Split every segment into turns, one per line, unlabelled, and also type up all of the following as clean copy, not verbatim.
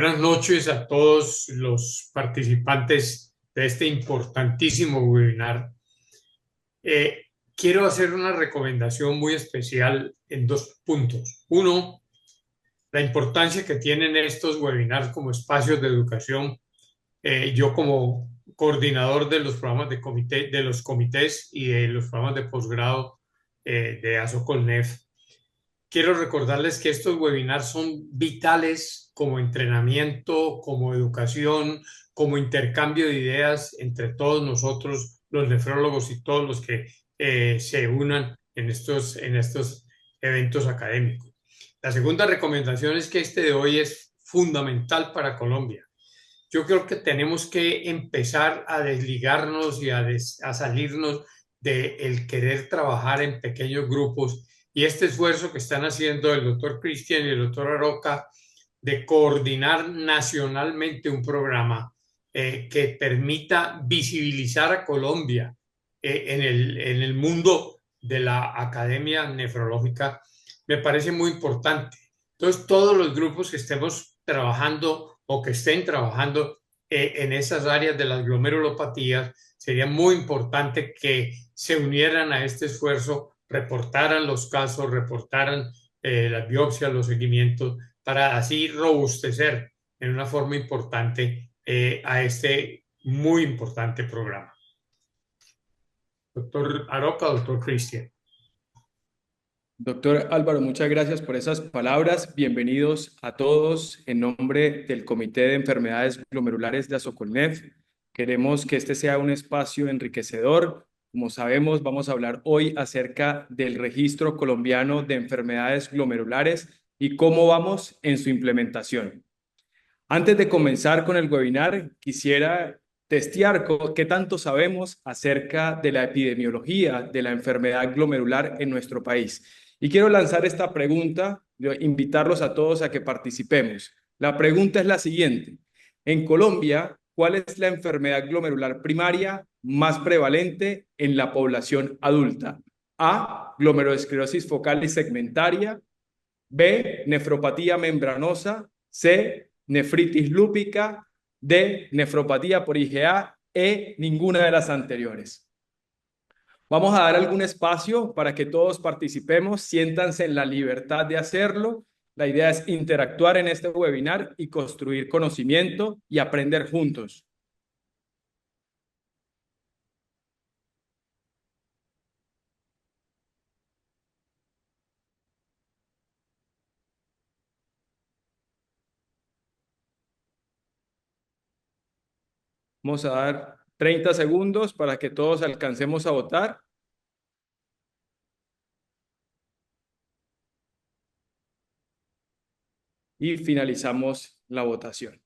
Buenas noches a todos los participantes de este importantísimo webinar. Eh, Quiero hacer una recomendación muy especial en dos puntos. Uno, la importancia que tienen estos webinars como espacios de educación. Yo como coordinador de los programas de comité, de los comités y de los programas de posgrado de ASOCOLNEF. Quiero recordarles que estos webinars son vitales como entrenamiento, como educación, como intercambio de ideas entre todos nosotros, los nefrólogos y todos los que se unan en estos eventos académicos. La segunda recomendación es que este de hoy es fundamental para Colombia. Yo creo que tenemos que empezar a desligarnos y a salirnos del querer trabajar en pequeños grupos y este esfuerzo que están haciendo el doctor Cristian y el doctor Aroca de coordinar nacionalmente un programa que permita visibilizar a Colombia en el mundo de la academia nefrológica, me parece muy importante. Entonces, todos los grupos que estemos trabajando o que estén trabajando en esas áreas de las glomerulopatías, sería muy importante que se unieran a este esfuerzo, reportaran los casos, reportaran las biopsias, los seguimientos, para así robustecer en una forma importante a este muy importante programa. Doctor Aroca, doctor Cristian.
Doctor Álvaro, muchas gracias por esas palabras. Bienvenidos a todos en nombre del Comité de Enfermedades Glomerulares de ASOCOLNEF. Queremos que este sea un espacio enriquecedor. Como sabemos, vamos a hablar hoy acerca del Registro Colombiano de Enfermedades Glomerulares y cómo vamos en su implementación. Antes de comenzar con el webinar, quisiera testear qué tanto sabemos acerca de la epidemiología de la enfermedad glomerular en nuestro país. Y quiero lanzar esta pregunta, invitarlos a todos a que participemos. La pregunta es la siguiente. En Colombia, ¿cuál es la enfermedad glomerular primaria más prevalente en la población adulta? A, glomerulosclerosis focal y segmentaria. B, nefropatía membranosa. C, nefritis lúpica. D, nefropatía por IgA. E, ninguna de las anteriores. Vamos a dar algún espacio para que todos participemos, siéntanse en la libertad de hacerlo. La idea es interactuar en este webinar y construir conocimiento y aprender juntos. Vamos a dar 30 segundos para que todos alcancemos a votar. Y finalizamos la votación.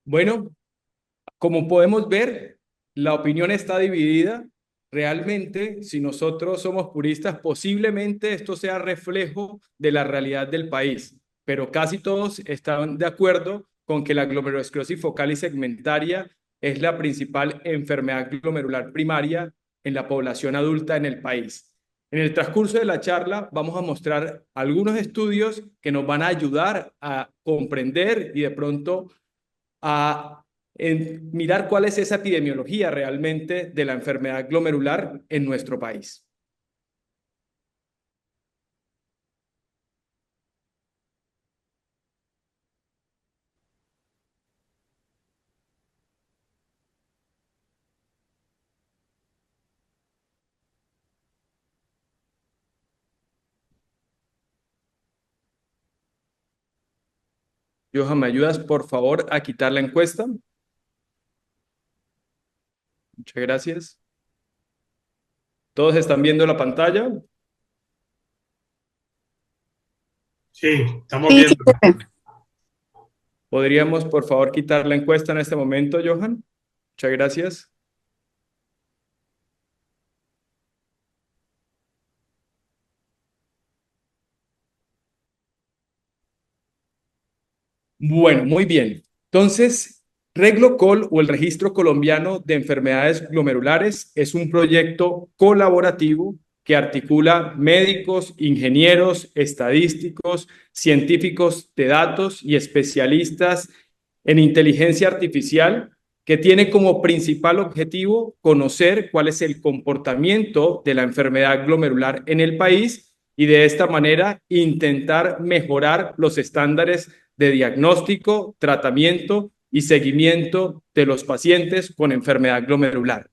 Bueno, como podemos ver, la opinión está dividida. Realmente, si nosotros somos puristas, posiblemente esto sea reflejo de la realidad del país, pero casi todos están de acuerdo con que la glomerulosclerosis focal y segmentaria es la principal enfermedad glomerular primaria en la población adulta en el país. En el transcurso de la charla vamos a mostrar algunos estudios que nos van a ayudar a comprender y de pronto a mirar cuál es esa epidemiología realmente de la enfermedad glomerular en nuestro país. Johan, ¿me ayudas por favor a quitar la encuesta? Muchas gracias. ¿Todos están viendo la pantalla?
Sí, estamos
Sí,
viendo.
¿Podríamos por favor quitar la encuesta en este momento, Johan? Muchas gracias. Bueno, muy bien. Entonces, Reglocol o el Registro Colombiano de Enfermedades Glomerulares es un proyecto colaborativo que articula médicos, ingenieros, estadísticos, científicos de datos y especialistas en inteligencia artificial, que tiene como principal objetivo conocer cuál es el comportamiento de la enfermedad glomerular en el país y de esta manera intentar mejorar los estándares de diagnóstico, tratamiento y seguimiento de los pacientes con enfermedad glomerular.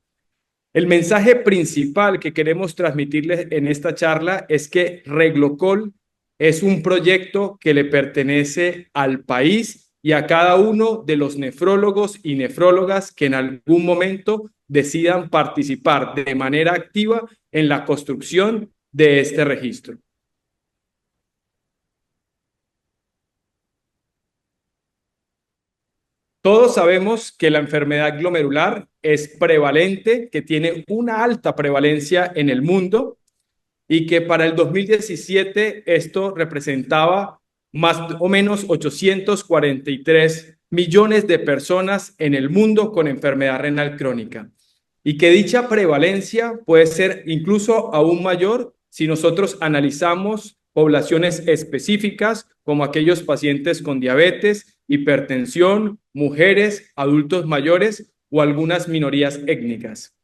El mensaje principal que queremos transmitirles en esta charla es que Reglocol es un proyecto que le pertenece al país y a cada uno de los nefrólogos y nefrólogas que en algún momento decidan participar de manera activa en la construcción de este registro. Todos sabemos que la enfermedad glomerular es prevalente, que tiene una alta prevalencia en el mundo y que para el 2017 esto representaba más o menos 843 millones de personas en el mundo con enfermedad renal crónica. Y que dicha prevalencia puede ser incluso aún mayor si nosotros analizamos poblaciones específicas como aquellos pacientes con diabetes, hipertensión, mujeres, adultos mayores o algunas minorías étnicas.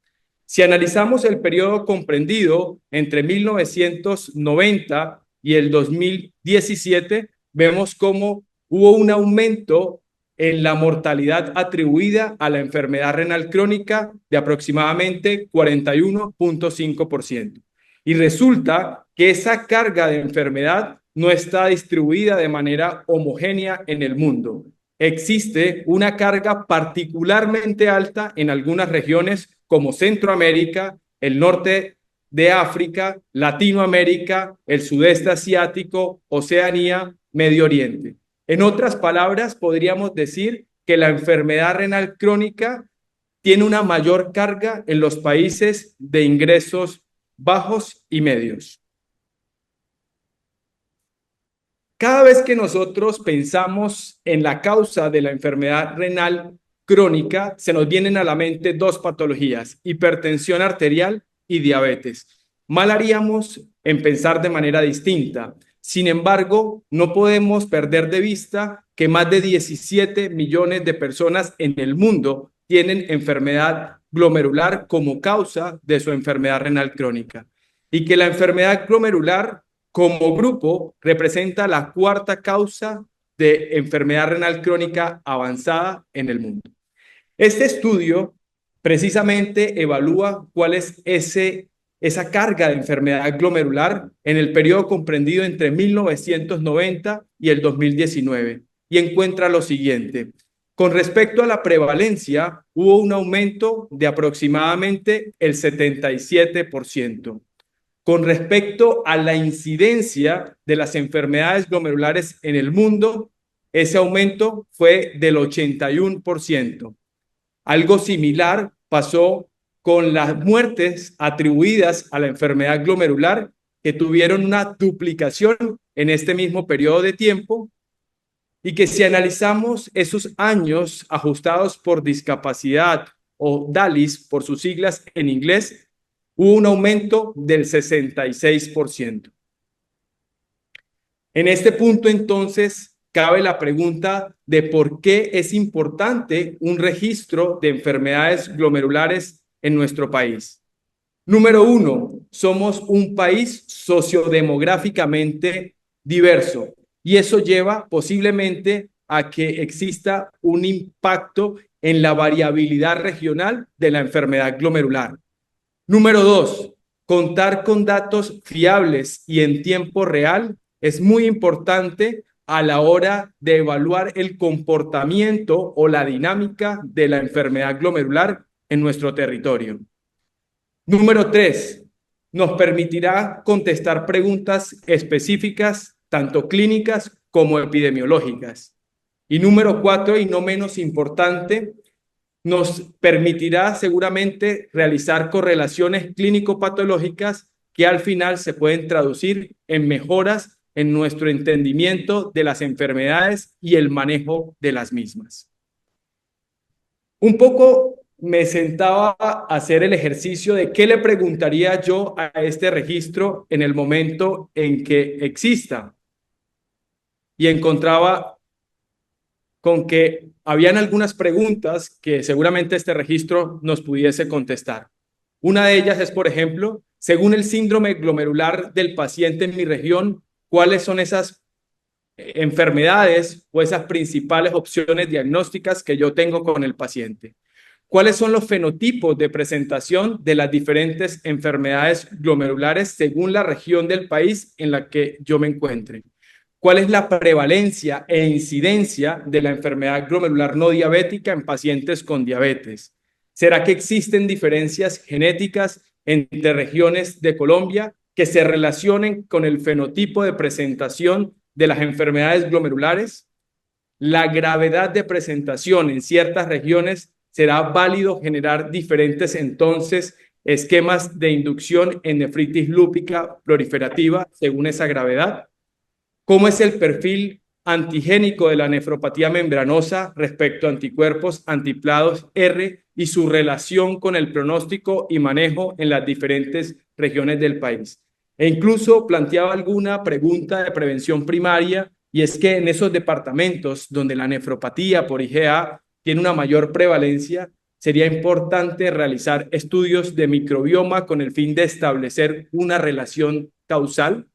Si analizamos el periodo comprendido entre 1990 y el 2017, vemos cómo hubo un aumento en la mortalidad atribuida a la enfermedad renal crónica de aproximadamente 41.5%. Y resulta que esa carga de enfermedad no está distribuida de manera homogénea en el mundo. Existe una carga particularmente alta en algunas regiones como Centroamérica, el norte de África, Latinoamérica, el sudeste asiático, Oceanía, Medio Oriente. En otras palabras, podríamos decir que la enfermedad renal crónica tiene una mayor carga en los países de ingresos bajos y medios. Cada vez que nosotros pensamos en la causa de la enfermedad renal crónica, se nos vienen a la mente dos patologías: hipertensión arterial y diabetes. Mal haríamos en pensar de manera distinta. Sin embargo, no podemos perder de vista que más de 17 millones de personas en el mundo tienen enfermedad glomerular como causa de su enfermedad renal crónica, y que la enfermedad glomerular como grupo representa la cuarta causa de enfermedad renal crónica avanzada en el mundo. Este estudio precisamente evalúa cuál es esa carga de enfermedad glomerular en el periodo comprendido entre 1990 y el 2019 y encuentra lo siguiente. Con respecto a la prevalencia, hubo un aumento de aproximadamente el 77%. Con respecto a la incidencia de las enfermedades glomerulares en el mundo, ese aumento fue del 81%. Algo similar pasó con las muertes atribuidas a la enfermedad glomerular, que tuvieron una duplicación en este mismo periodo de tiempo, y que si analizamos esos años ajustados por discapacidad o DALYs por sus siglas en inglés, hubo un aumento del 66%. En este punto, entonces, cabe la pregunta de por qué es importante un registro de enfermedades glomerulares en nuestro país. Número uno, somos un país sociodemográficamente diverso y eso lleva posiblemente a que exista un impacto en la variabilidad regional de la enfermedad glomerular. Número dos, contar con datos fiables y en tiempo real es muy importante a la hora de evaluar el comportamiento o la dinámica de la enfermedad glomerular en nuestro territorio. Número tres, nos permitirá contestar preguntas específicas, tanto clínicas como epidemiológicas. Y número cuatro, y no menos importante, nos permitirá seguramente realizar correlaciones clínico-patológicas que al final se pueden traducir en mejoras en nuestro entendimiento de las enfermedades y el manejo de las mismas. Un poco me sentaba a hacer el ejercicio de qué le preguntaría yo a este registro en el momento en que exista, y encontraba con que habían algunas preguntas que seguramente este registro nos pudiese contestar. Una de ellas es, por ejemplo, según el síndrome glomerular del paciente en mi región, ¿cuáles son esas enfermedades o esas principales opciones diagnósticas que yo tengo con el paciente? ¿Cuáles son los fenotipos de presentación de las diferentes enfermedades glomerulares según la región del país en la que yo me encuentre? ¿Cuál es la prevalencia e incidencia de la enfermedad glomerular no diabética en pacientes con diabetes? ¿Será que existen diferencias genéticas entre regiones de Colombia que se relacionen con el fenotipo de presentación de las enfermedades glomerulares? ¿La gravedad de presentación en ciertas regiones será válido generar diferentes entonces esquemas de inducción en nefritis lúpica proliferativa según esa gravedad? ¿Cómo es el perfil antigénico de la nefropatía membranosa respecto a anticuerpos antiplados R y su relación con el pronóstico y manejo en las diferentes regiones del país? E incluso planteaba alguna pregunta de prevención primaria, y es que en esos departamentos donde la nefropatía por IgA tiene una mayor prevalencia, sería importante realizar estudios de microbioma con el fin de establecer una relación causal.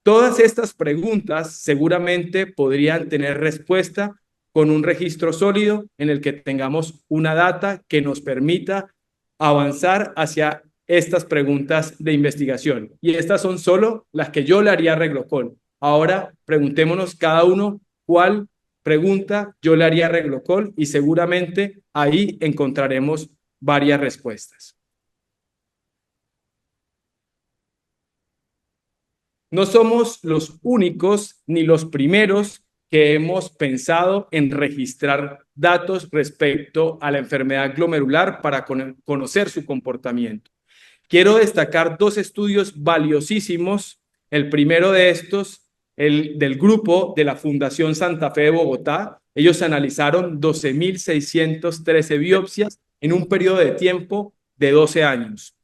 Todas estas preguntas seguramente podrían tener respuesta con un registro sólido en el que tengamos una data que nos permita avanzar hacia estas preguntas de investigación. Y estas son solo las que yo le haría a Reglocol. Ahora preguntémonos cada uno cuál pregunta yo le haría a Reglocol, y seguramente ahí encontraremos varias respuestas. No somos los únicos ni los primeros que hemos pensado en registrar datos respecto a la enfermedad glomerular para conocer su comportamiento. Quiero destacar dos estudios valiosísimos. El primero de estos, el del grupo de la Fundación Santa Fe de Bogotá. Ellos analizaron 12.613 biopsias en un periodo de tiempo de 12 años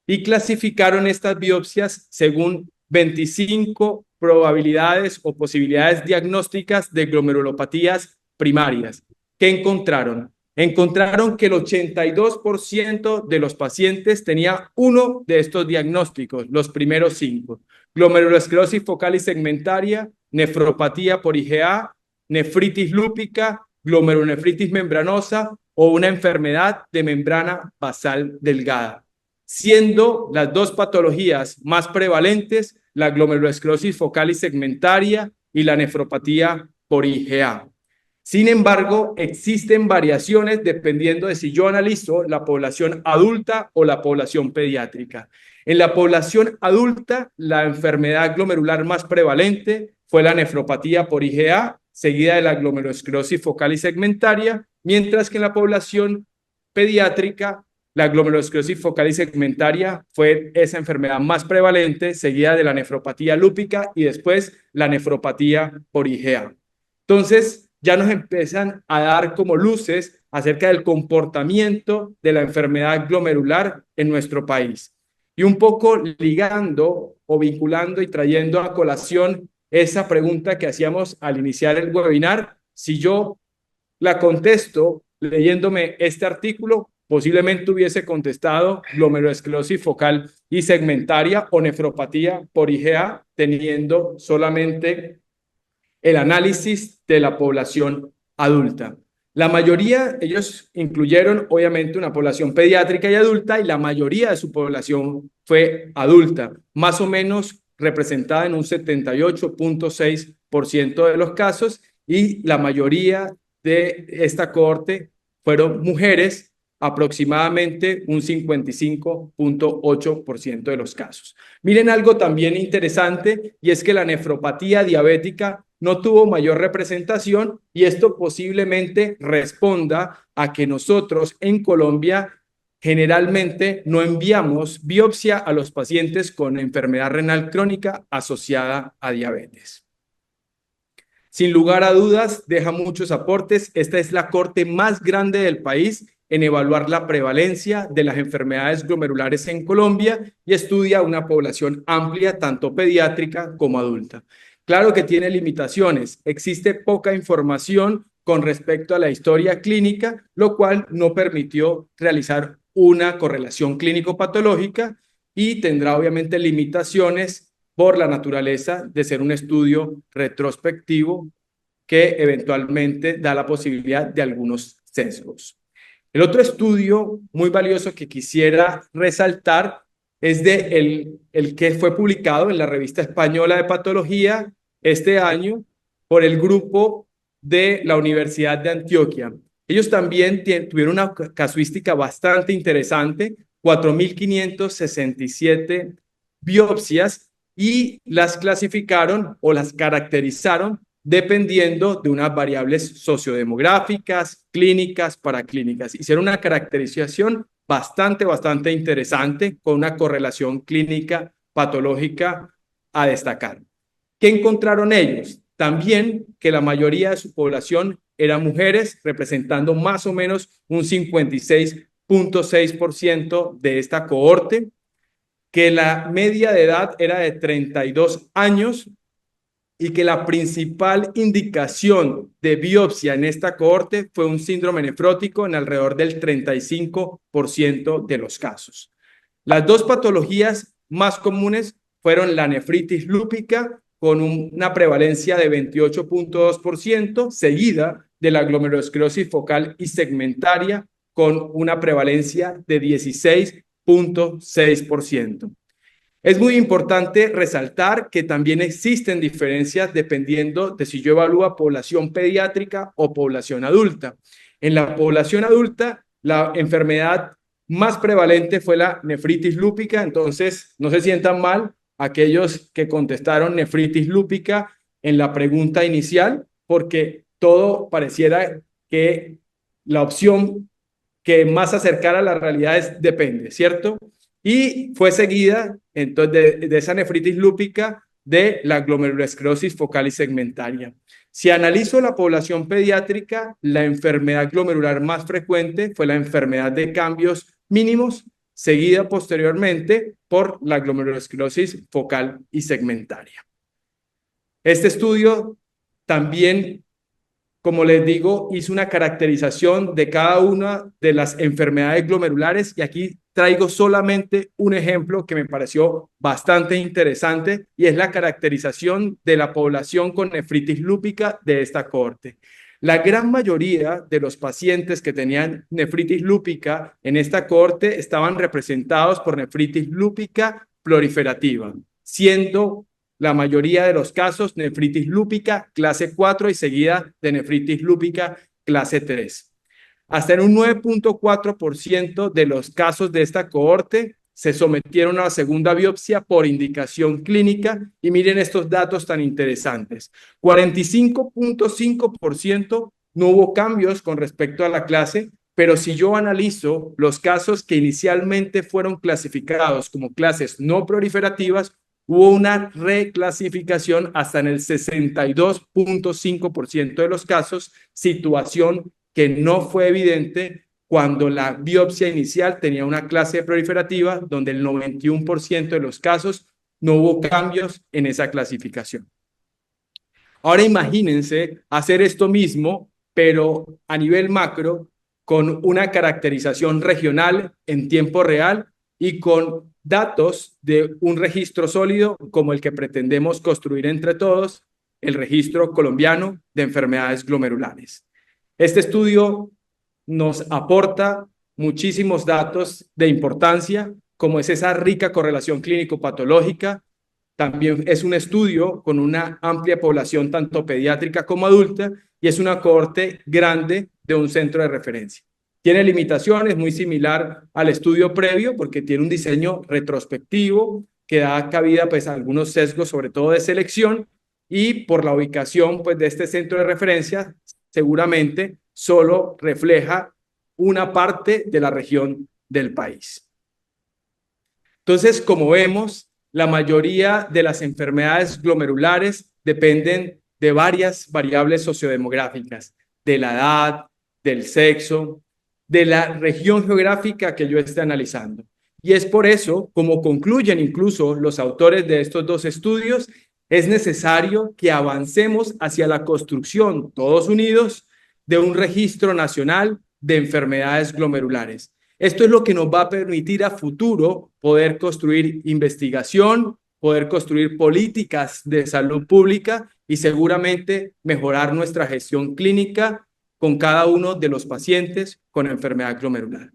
y clasificaron estas biopsias según 25 probabilidades o posibilidades diagnósticas de glomerulopatías primarias. ¿Qué encontraron? Encontraron que el 82% de los pacientes tenía uno de estos diagnósticos, los primeros 5: glomerulosclerosis focal y segmentaria, nefropatía por IgA, nefritis lúpica, glomerulonefritis membranosa o una enfermedad de membrana basal delgada, siendo las dos patologías más prevalentes la glomerulosclerosis focal y segmentaria y la nefropatía por IgA. Sin embargo, existen variaciones dependiendo de si yo analizo la población adulta o la población pediátrica. En la población adulta, la enfermedad glomerular más prevalente fue la nefropatía por IgA, seguida de la glomerulosclerosis focal y segmentaria, mientras que en la población pediátrica, la glomerulosclerosis focal y segmentaria fue esa enfermedad más prevalente, seguida de la nefropatía lúpica y después la nefropatía por IgA. Entonces, ya nos empiezan a dar como luces acerca del comportamiento de la enfermedad glomerular en nuestro país. Y un poco ligando o vinculando y trayendo a colación esa pregunta que hacíamos al iniciar el webinar, si yo la contesto leyéndome este artículo, posiblemente hubiese contestado glomerulosclerosis focal y segmentaria o nefropatía por IgA, teniendo solamente el análisis de la población adulta. La mayoría, ellos incluyeron obviamente una población pediátrica y adulta, y la mayoría de su población fue adulta, más o menos representada en un 78.6% de los casos, y la mayoría de esta cohorte fueron mujeres, aproximadamente un 55.8% de los casos. Miren algo también interesante, y es que la nefropatía diabética no tuvo mayor representación, y esto posiblemente responda a que nosotros en Colombia generalmente no enviamos biopsia a los pacientes con enfermedad renal crónica asociada a diabetes. Sin lugar a dudas, deja muchos aportes. Esta es la corte más grande del país en evaluar la prevalencia de las enfermedades glomerulares en Colombia y estudia una población amplia, tanto pediátrica como adulta. Claro que tiene limitaciones. Existe poca información con respecto a la historia clínica, lo cual no permitió realizar una correlación clínico-patológica y tendrá obviamente limitaciones por la naturaleza de ser un estudio retrospectivo que eventualmente da la posibilidad de algunos sesgos. El otro estudio muy valioso que quisiera resaltar es el que fue publicado en la Revista Española de Patología este año por el grupo de la Universidad de Antioquia. Ellos también tuvieron una casuística bastante interesante, 4.567 biopsias y las clasificaron o las caracterizaron dependiendo de unas variables sociodemográficas, clínicas, paraclínicas. Hicieron una caracterización bastante interesante con una correlación clínica patológica a destacar. ¿Qué encontraron ellos? También que la mayoría de su población eran mujeres, representando más o menos un 56.6% de esta cohorte, que la media de edad era de 32 años y que la principal indicación de biopsia en esta cohorte fue un síndrome nefrótico en alrededor del 35% de los casos. Las dos patologías más comunes fueron la nefritis lúpica con una prevalencia de 28.2%, seguida de la glomerulosclerosis focal y segmentaria con una prevalencia de 16.6%. Es muy importante resaltar que también existen diferencias dependiendo de si yo evalúo a población pediátrica o población adulta. En la población adulta, la enfermedad más prevalente fue la nefritis lúpica, entonces no se sientan mal aquellos que contestaron nefritis lúpica en la pregunta inicial, porque todo pareciera que la opción que más acercara a la realidad es depende, ¿cierto? Y fue seguida entonces de esa nefritis lúpica de la glomerulosclerosis focal y segmentaria. Si analizo la población pediátrica, la enfermedad glomerular más frecuente fue la enfermedad de cambios mínimos, seguida posteriormente por la glomerulosclerosis focal y segmentaria. Este estudio también, como les digo, hizo una caracterización de cada una de las enfermedades glomerulares y aquí traigo solamente un ejemplo que me pareció bastante interesante y es la caracterización de la población con nefritis lúpica de esta cohorte. La gran mayoría de los pacientes que tenían nefritis lúpica en esta cohorte estaban representados por nefritis lúpica proliferativa, siendo la mayoría de los casos nefritis lúpica clase 4 y seguida de nefritis lúpica clase 3. Hasta en un 9.4% de los casos de esta cohorte se sometieron a la segunda biopsia por indicación clínica y miren estos datos tan interesantes. 45.5% no hubo cambios con respecto a la clase, pero si yo analizo los casos que inicialmente fueron clasificados como clases no proliferativas, hubo una reclasificación hasta en el 62.5% de los casos, situación que no fue evidente cuando la biopsia inicial tenía una clase proliferativa donde el 91% de los casos no hubo cambios en esa clasificación. Ahora imagínense hacer esto mismo, pero a nivel macro, con una caracterización regional en tiempo real y con datos de un registro sólido como el que pretendemos construir entre todos, el registro colombiano de enfermedades glomerulares. Este estudio nos aporta muchísimos datos de importancia, como es esa rica correlación clínico-patológica. También es un estudio con una amplia población tanto pediátrica como adulta y es una cohorte grande de un centro de referencia. Tiene limitaciones muy similar al estudio previo porque tiene un diseño retrospectivo que da cabida pues, a algunos sesgos, sobre todo de selección, y por la ubicación pues, de este centro de referencia seguramente solo refleja una parte de la región del país. Entonces, como vemos, la mayoría de las enfermedades glomerulares dependen de varias variables sociodemográficas, de la edad, del sexo, de la región geográfica que yo esté analizando. Y es por eso, como concluyen incluso los autores de estos dos estudios, es necesario que avancemos hacia la construcción, todos unidos, de un registro nacional de enfermedades glomerulares. Esto es lo que nos va a permitir a futuro poder construir investigación, poder construir políticas de salud pública y seguramente mejorar nuestra gestión clínica con cada uno de los pacientes con enfermedad glomerular.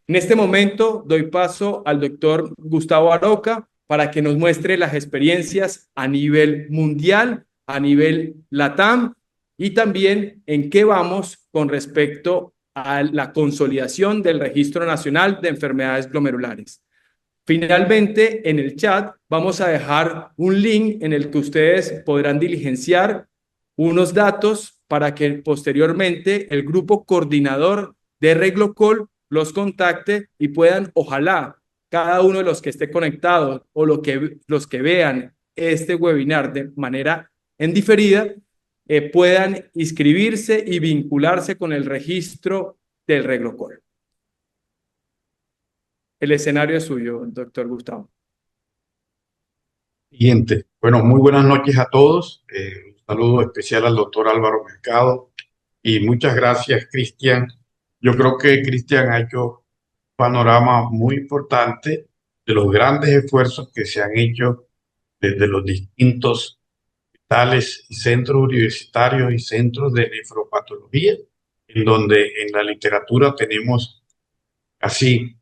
En este momento doy paso al doctor Gustavo Aroca para que nos muestre las experiencias a nivel mundial, a nivel LATAM y también en qué vamos con respecto a la consolidación del Registro Nacional de Enfermedades Glomerulares. Finalmente, en el chat vamos a dejar un link en el que ustedes podrán diligenciar unos datos para que posteriormente el grupo coordinador de Reglocol los contacte y puedan, ojalá, cada uno de los que esté conectado o los que vean este webinar de manera en diferida, puedan inscribirse y vincularse con el registro del Reglocol. El escenario es suyo, doctor Gustavo.
Siguiente. Bueno, muy buenas noches a todos. Un saludo especial al doctor Álvaro Mercado y muchas gracias, Cristian. Yo creo que Cristian ha hecho un panorama muy importante de los grandes esfuerzos que se han hecho desde los distintos hospitales y centros universitarios y centros de nefropatología, en donde en la literatura tenemos casi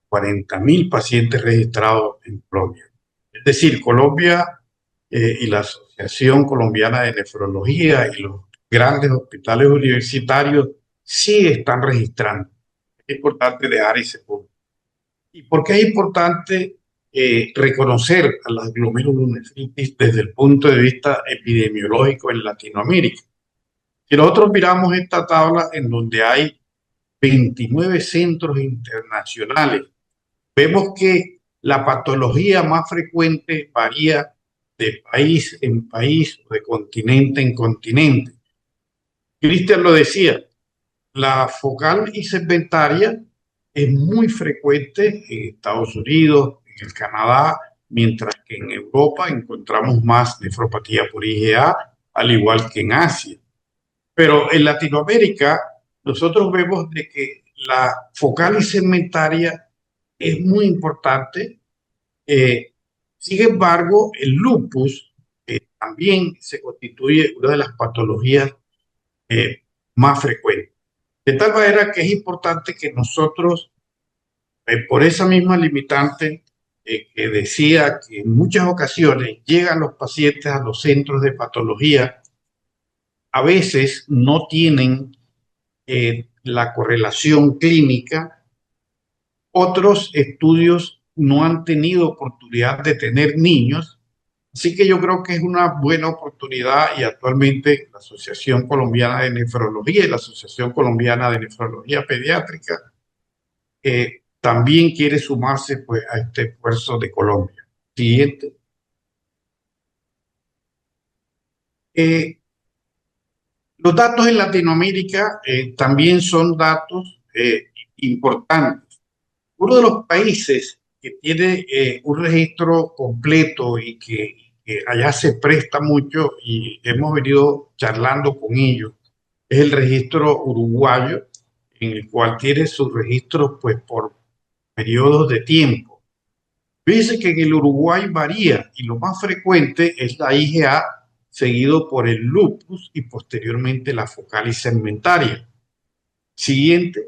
40.000 pacientes registrados en Colombia. Es decir, Colombia y la Asociación Colombiana de Nefrología y los grandes hospitales universitarios sí están registrando. Es importante dejar ese punto. ¿Y por qué es importante reconocer a las glomerulonefritis desde el punto de vista epidemiológico en Latinoamérica? Si nosotros miramos esta tabla en donde hay 29 centros internacionales, vemos que la patología más frecuente varía de país en país o de continente en continente. Cristian lo decía, la focal y segmentaria es muy frecuente en Estados Unidos, en el Canadá, mientras que en Europa encontramos más nefropatía por IgA, al igual que en Asia. Pero en Latinoamérica nosotros vemos de que la focal y segmentaria es muy importante. Sin embargo, el lupus también se constituye una de las patologías más frecuentes. De tal manera que es importante que nosotros, por esa misma limitante que decía que en muchas ocasiones llegan los pacientes a los centros de patología, a veces no tienen la correlación clínica. Otros estudios no han tenido oportunidad de tener niños, así que yo creo que es una buena oportunidad y actualmente la Asociación Colombiana de Nefrología y la Asociación Colombiana de Nefrología Pediátrica también quiere sumarse pues, a este esfuerzo de Colombia. Siguiente. Los datos en Latinoamérica también son datos importantes. Uno de los países que tiene un registro completo y que allá se presta mucho y hemos venido charlando con ellos es el registro uruguayo, en el cual tiene sus registros pues, por periodos de tiempo. Fíjense que en el Uruguay varía y lo más frecuente es la IgA, seguido por el lupus y posteriormente la focal y segmentaria. Siguiente.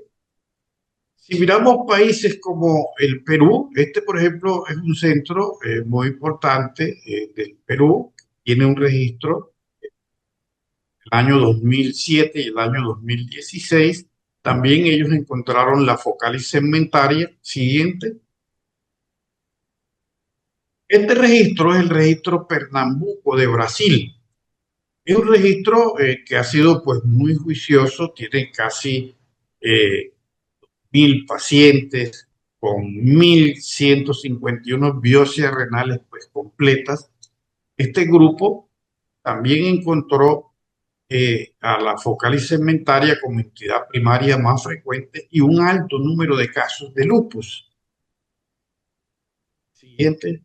Si miramos países como el Perú, este por ejemplo es un centro muy importante del Perú, tiene un registro el año 2007 y el año 2016. También ellos encontraron la focal y segmentaria. Siguiente. Este registro es el registro Pernambuco de Brasil. Es un registro que ha sido pues muy juicioso, tiene casi 1.000 pacientes con 1.151 biopsias renales pues completas. Este grupo también encontró a la focal segmentaria como entidad primaria más frecuente y un alto número de casos de lupus. Siguiente.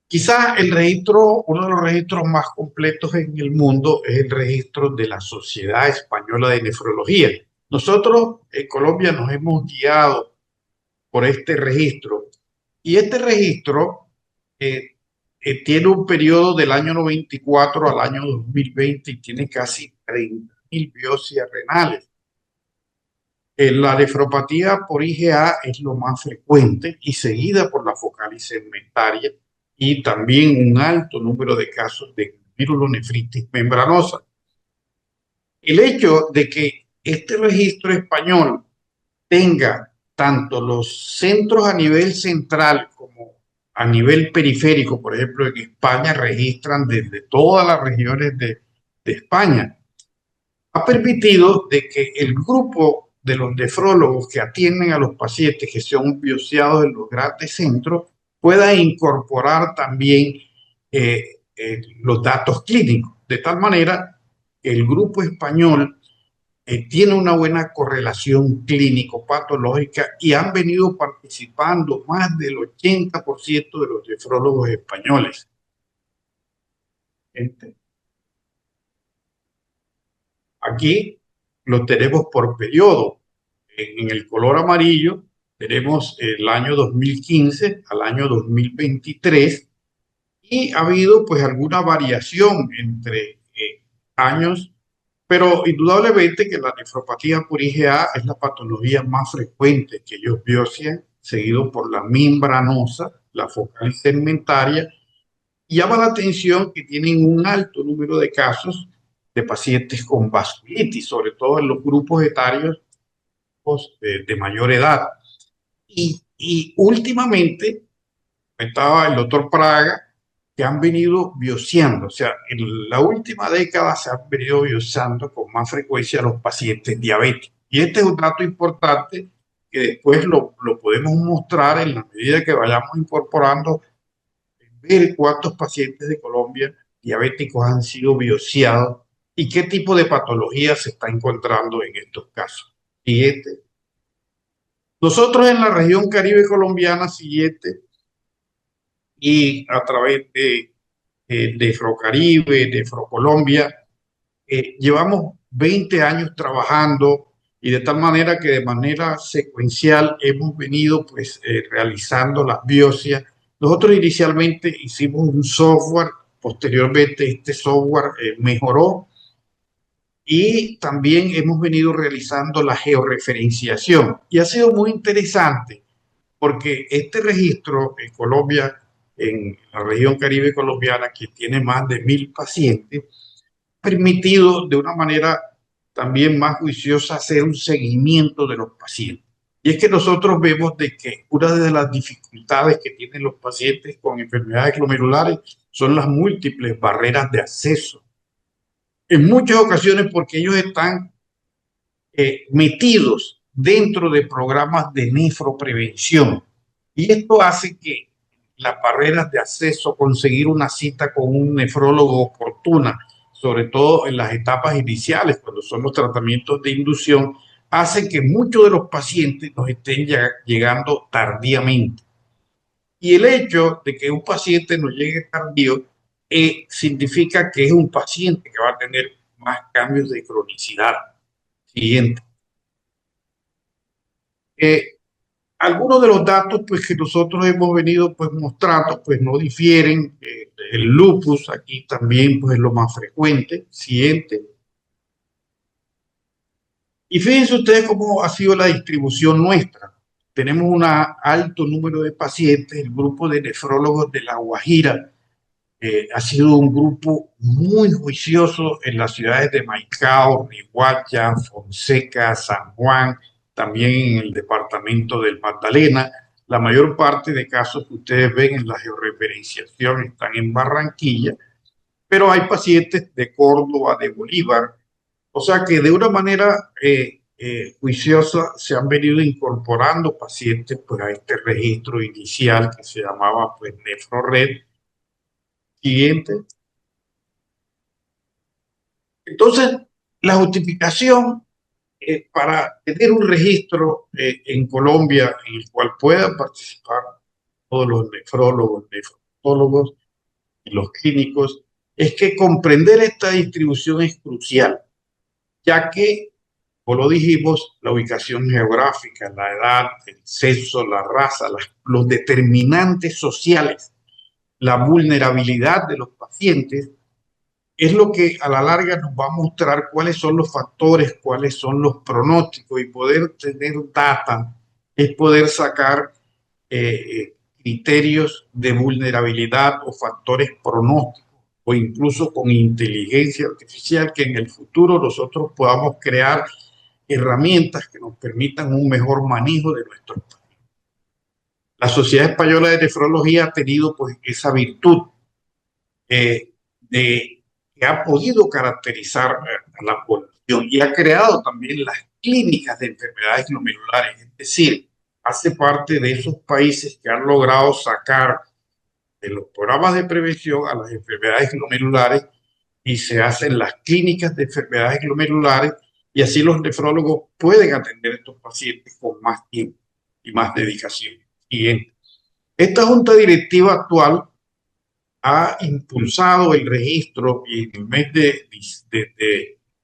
Quizás el registro, uno de los registros más completos en el mundo es el registro de la Sociedad Española de Nefrología. Nosotros en Colombia nos hemos guiado por este registro y este registro tiene un periodo del año 94 al año 2020 y tiene casi 30.000 biopsias renales. La nefropatía por IgA es lo más frecuente y seguida por la focal segmentaria y también un alto número de casos de glomerulonefritis membranosa. El hecho de que este registro español tenga tanto los centros a nivel central como a nivel periférico, por ejemplo, en España registran desde todas las regiones de España, ha permitido de que el grupo de los nefrólogos que atienden a los pacientes que son biopsiados en los grandes centros pueda incorporar también los datos clínicos, de tal manera que el grupo español tiene una buena correlación clínico-patológica y han venido participando más del 80% de los nefrólogos españoles. Aquí lo tenemos por periodo. En el color amarillo tenemos el año 2015 al año 2023 y ha habido pues alguna variación entre años, pero indudablemente que la nefropatía por IgA es la patología más frecuente que ellos biopsian, seguido por la membranosa, la focal segmentaria. Y llama la atención que tienen un alto número de casos de pacientes con vasculitis, sobre todo en los grupos etarios de mayor edad. Y últimamente, estaba el doctor Praga, que han venido biopsiando, o sea, en la última década se han venido biopsiando con más frecuencia a los pacientes diabéticos. Y este es un dato importante que después lo podemos mostrar en la medida que vayamos incorporando, ver cuántos pacientes de Colombia diabéticos han sido biopsiados y qué tipo de patología se está encontrando en estos casos. Siguiente. Nosotros en la región Caribe colombiana, siguiente, y a través de Nefrocaribe, Nefrocolombia, llevamos 20 años trabajando y de tal manera que de manera secuencial hemos venido pues realizando las biopsias. Nosotros inicialmente hicimos un software, posteriormente este software mejoró y también hemos venido realizando la georreferenciación y ha sido muy interesante porque este registro en Colombia, en la región Caribe colombiana, que tiene más de 1.000 pacientes, ha permitido de una manera también más juiciosa hacer un seguimiento de los pacientes. Y es que nosotros vemos de que una de las dificultades que tienen los pacientes con enfermedades glomerulares son las múltiples barreras de acceso. En muchas ocasiones porque ellos están metidos dentro de programas de nefroprevención. Y esto hace que las barreras de acceso, conseguir una cita con un nefrólogo oportuna, sobre todo en las etapas iniciales, cuando son los tratamientos de inducción, hacen que muchos de los pacientes nos estén llegando tardíamente. Y el hecho de que un paciente nos llegue tardío significa que es un paciente que va a tener más cambios de cronicidad. Siguiente. Algunos de los datos pues, que nosotros hemos venido pues, mostrando pues, no difieren. El lupus aquí también pues, es lo más frecuente. Siguiente. Y fíjense ustedes cómo ha sido la distribución nuestra. Tenemos un alto número de pacientes. El grupo de nefrólogos de La Guajira ha sido un grupo muy juicioso en las ciudades de Maicao, Riohacha, Fonseca, San Juan, también en el departamento del Magdalena. La mayor parte de casos que ustedes ven en la georreferenciación están en Barranquilla, pero hay pacientes de Córdoba, de Bolívar, o sea que de una manera juiciosa se han venido incorporando pacientes pues, a este registro inicial que se llamaba pues, NefroRed. Siguiente. Entonces, la justificación para tener un registro en Colombia en el cual puedan participar todos los nefrólogos, nefrologos y los clínicos, es que comprender esta distribución es crucial, ya que, como lo dijimos, la ubicación geográfica, la edad, el sexo, la raza, los determinantes sociales, la vulnerabilidad de los pacientes, es lo que a la larga nos va a mostrar cuáles son los factores, cuáles son los pronósticos, y poder tener data es poder sacar criterios de vulnerabilidad o factores pronósticos, o incluso con inteligencia artificial, que en el futuro nosotros podamos crear herramientas que nos permitan un mejor manejo de nuestros pacientes. La Sociedad Española de Nefrología ha tenido pues esa virtud que ha podido caracterizar a la población, y ha creado también las clínicas de enfermedades glomerulares, es decir, hace parte de esos países que han logrado sacar de los programas de prevención a las enfermedades glomerulares, y se hacen las clínicas de enfermedades glomerulares, y así los nefrólogos pueden atender a estos pacientes con más tiempo y más dedicación. Siguiente. Esta junta directiva actual ha impulsado el registro, y en el mes de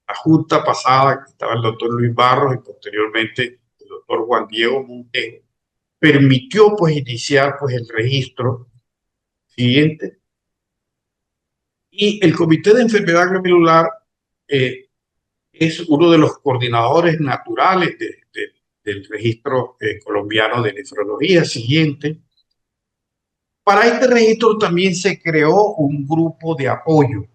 la junta pasada, que estaba el doctor Luis Barros y posteriormente el doctor Juan Diego Montejo, permitió pues iniciar pues el registro. Siguiente. Y el Comité de Enfermedad Glomerular es uno de los coordinadores naturales del registro colombiano de nefrología. Siguiente. Para este registro también se creó un grupo de apoyo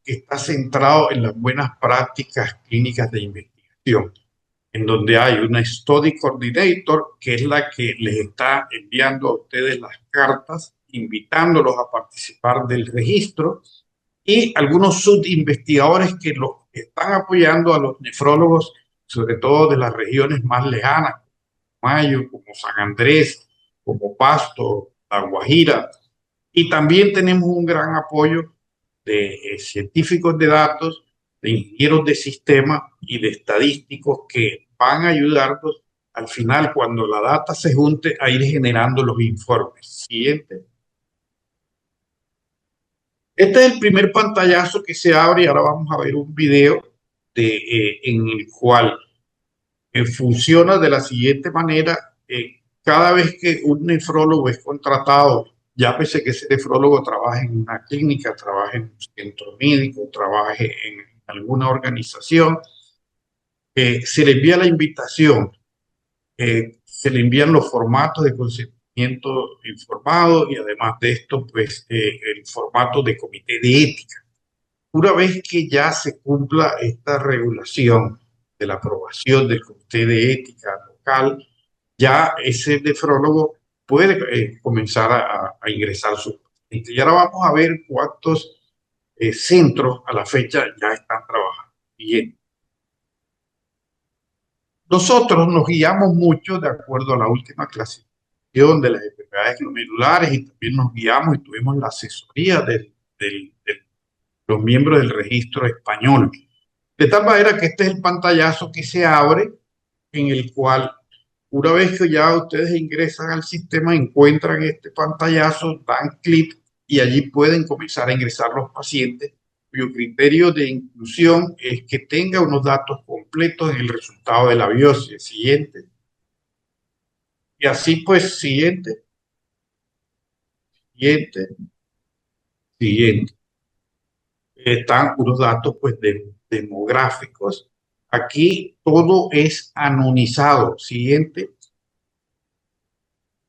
que está centrado en las buenas prácticas clínicas de investigación, en donde hay una Study Coordinator, que es la que les está enviando a ustedes las cartas, invitándolos a participar del registro, y algunos subinvestigadores que los están apoyando a los nefrólogos, sobre todo de las regiones más lejanas, como Mayo, como San Andrés, como Pasto, La Guajira. Y también tenemos un gran apoyo de científicos de datos, de ingenieros de sistemas y de estadísticos, que van a ayudarnos al final, cuando la data se junte, a ir generando los informes. Siguiente. Este es el primer pantallazo que se abre, y ahora vamos a ver un video en el cual funciona de la siguiente manera. Cada vez que un nefrólogo es contratado, llámese que ese nefrólogo trabaje en una clínica, trabaje en un centro médico, trabaje en alguna organización, se le envía la invitación, se le envían los formatos de consentimiento informado, y además de esto, pues el formato de comité de ética. Una vez que ya se cumpla esta regulación de la aprobación del comité de ética local, ya ese nefrólogo puede comenzar a ingresar sus pacientes. Y ahora vamos a ver cuántos centros a la fecha ya están trabajando. Bien. Nosotros nos guiamos mucho de acuerdo a la última clasificación de las enfermedades glomerulares, y también nos guiamos y tuvimos la asesoría de los miembros del registro español. De tal manera que este es el pantallazo que se abre, en el cual, una vez que ya ustedes ingresan al sistema, encuentran este pantallazo, dan clic, y allí pueden comenzar a ingresar los pacientes, cuyo criterio de inclusión es que tenga unos datos completos en el resultado de la biopsia. Siguiente. Y así pues, siguiente. Están unos datos pues demográficos. Aquí todo es anonimizado. Siguiente.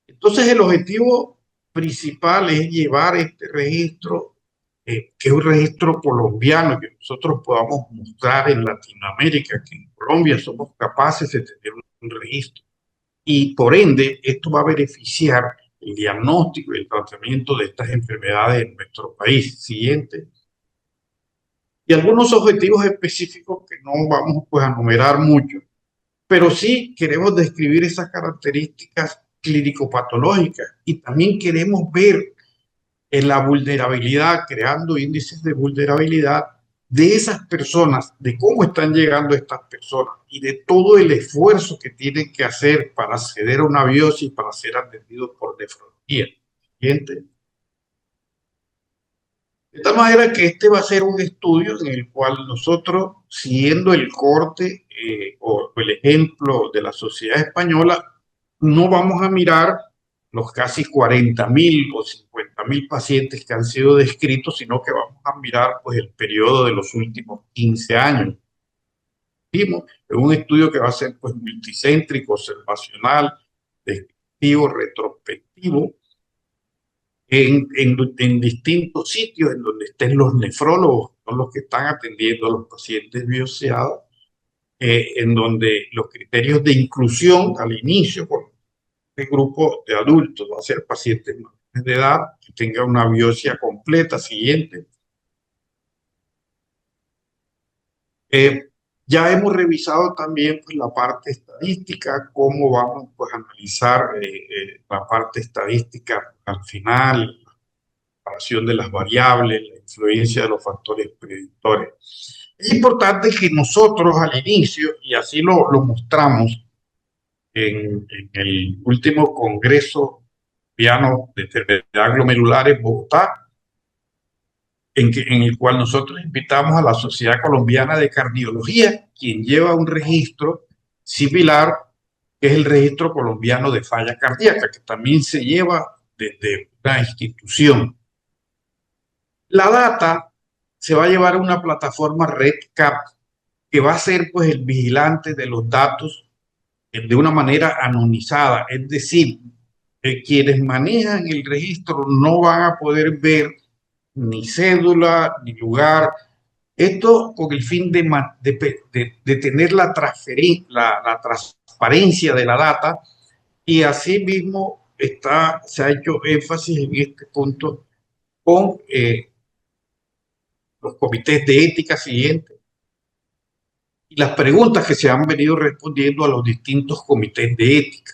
Entonces el objetivo principal es llevar este registro, que es un registro colombiano, que nosotros podamos mostrar en Latinoamérica que en Colombia somos capaces de tener un registro, y por ende esto va a beneficiar el diagnóstico y el tratamiento de estas enfermedades en nuestro país. Siguiente. Y algunos objetivos específicos que no vamos pues a enumerar mucho, pero sí queremos describir esas características clínico-patológicas, y también queremos ver en la vulnerabilidad, creando índices de vulnerabilidad de esas personas, de cómo están llegando estas personas y de todo el esfuerzo que tienen que hacer para acceder a una biopsia y para ser atendidos por nefrología. Siguiente. De tal manera que este va a ser un estudio en el cual nosotros, siguiendo el corte o el ejemplo de la sociedad española, no vamos a mirar los casi 40.000 o 50.000 pacientes que han sido descritos, sino que vamos a mirar pues, el periodo de los últimos 15 años. Vimos, es un estudio que va a ser pues, multicéntrico, observacional, descriptivo, retrospectivo, en distintos sitios en donde estén los nefrólogos, son los que están atendiendo a los pacientes biopsiados, en donde los criterios de inclusión al inicio, por el grupo de adultos va a ser pacientes mayores de edad que tengan una biopsia completa. Siguiente. Ya hemos revisado también pues, la parte estadística, cómo vamos pues, a analizar la parte estadística al final, de las variables, la influencia de los factores predictores. Es importante que nosotros al inicio, y así lo mostramos en el último Congreso Colombiano de Enfermedades Glomerulares, Bogotá, en el cual nosotros invitamos a la Sociedad Colombiana de Cardiología, quien lleva un registro similar, que es el Registro Colombiano de Falla Cardíaca, que también se lleva desde una institución. La data se va a llevar a una plataforma REDCap que va a ser pues el vigilante de los datos de una manera anonimizada, es decir, quienes manejan el registro no van a poder ver ni cédula ni lugar. Esto con el fin de tener la transparencia de la data, y asimismo se ha hecho énfasis en este punto con los comités de ética siguientes y las preguntas que se han venido respondiendo a los distintos comités de ética.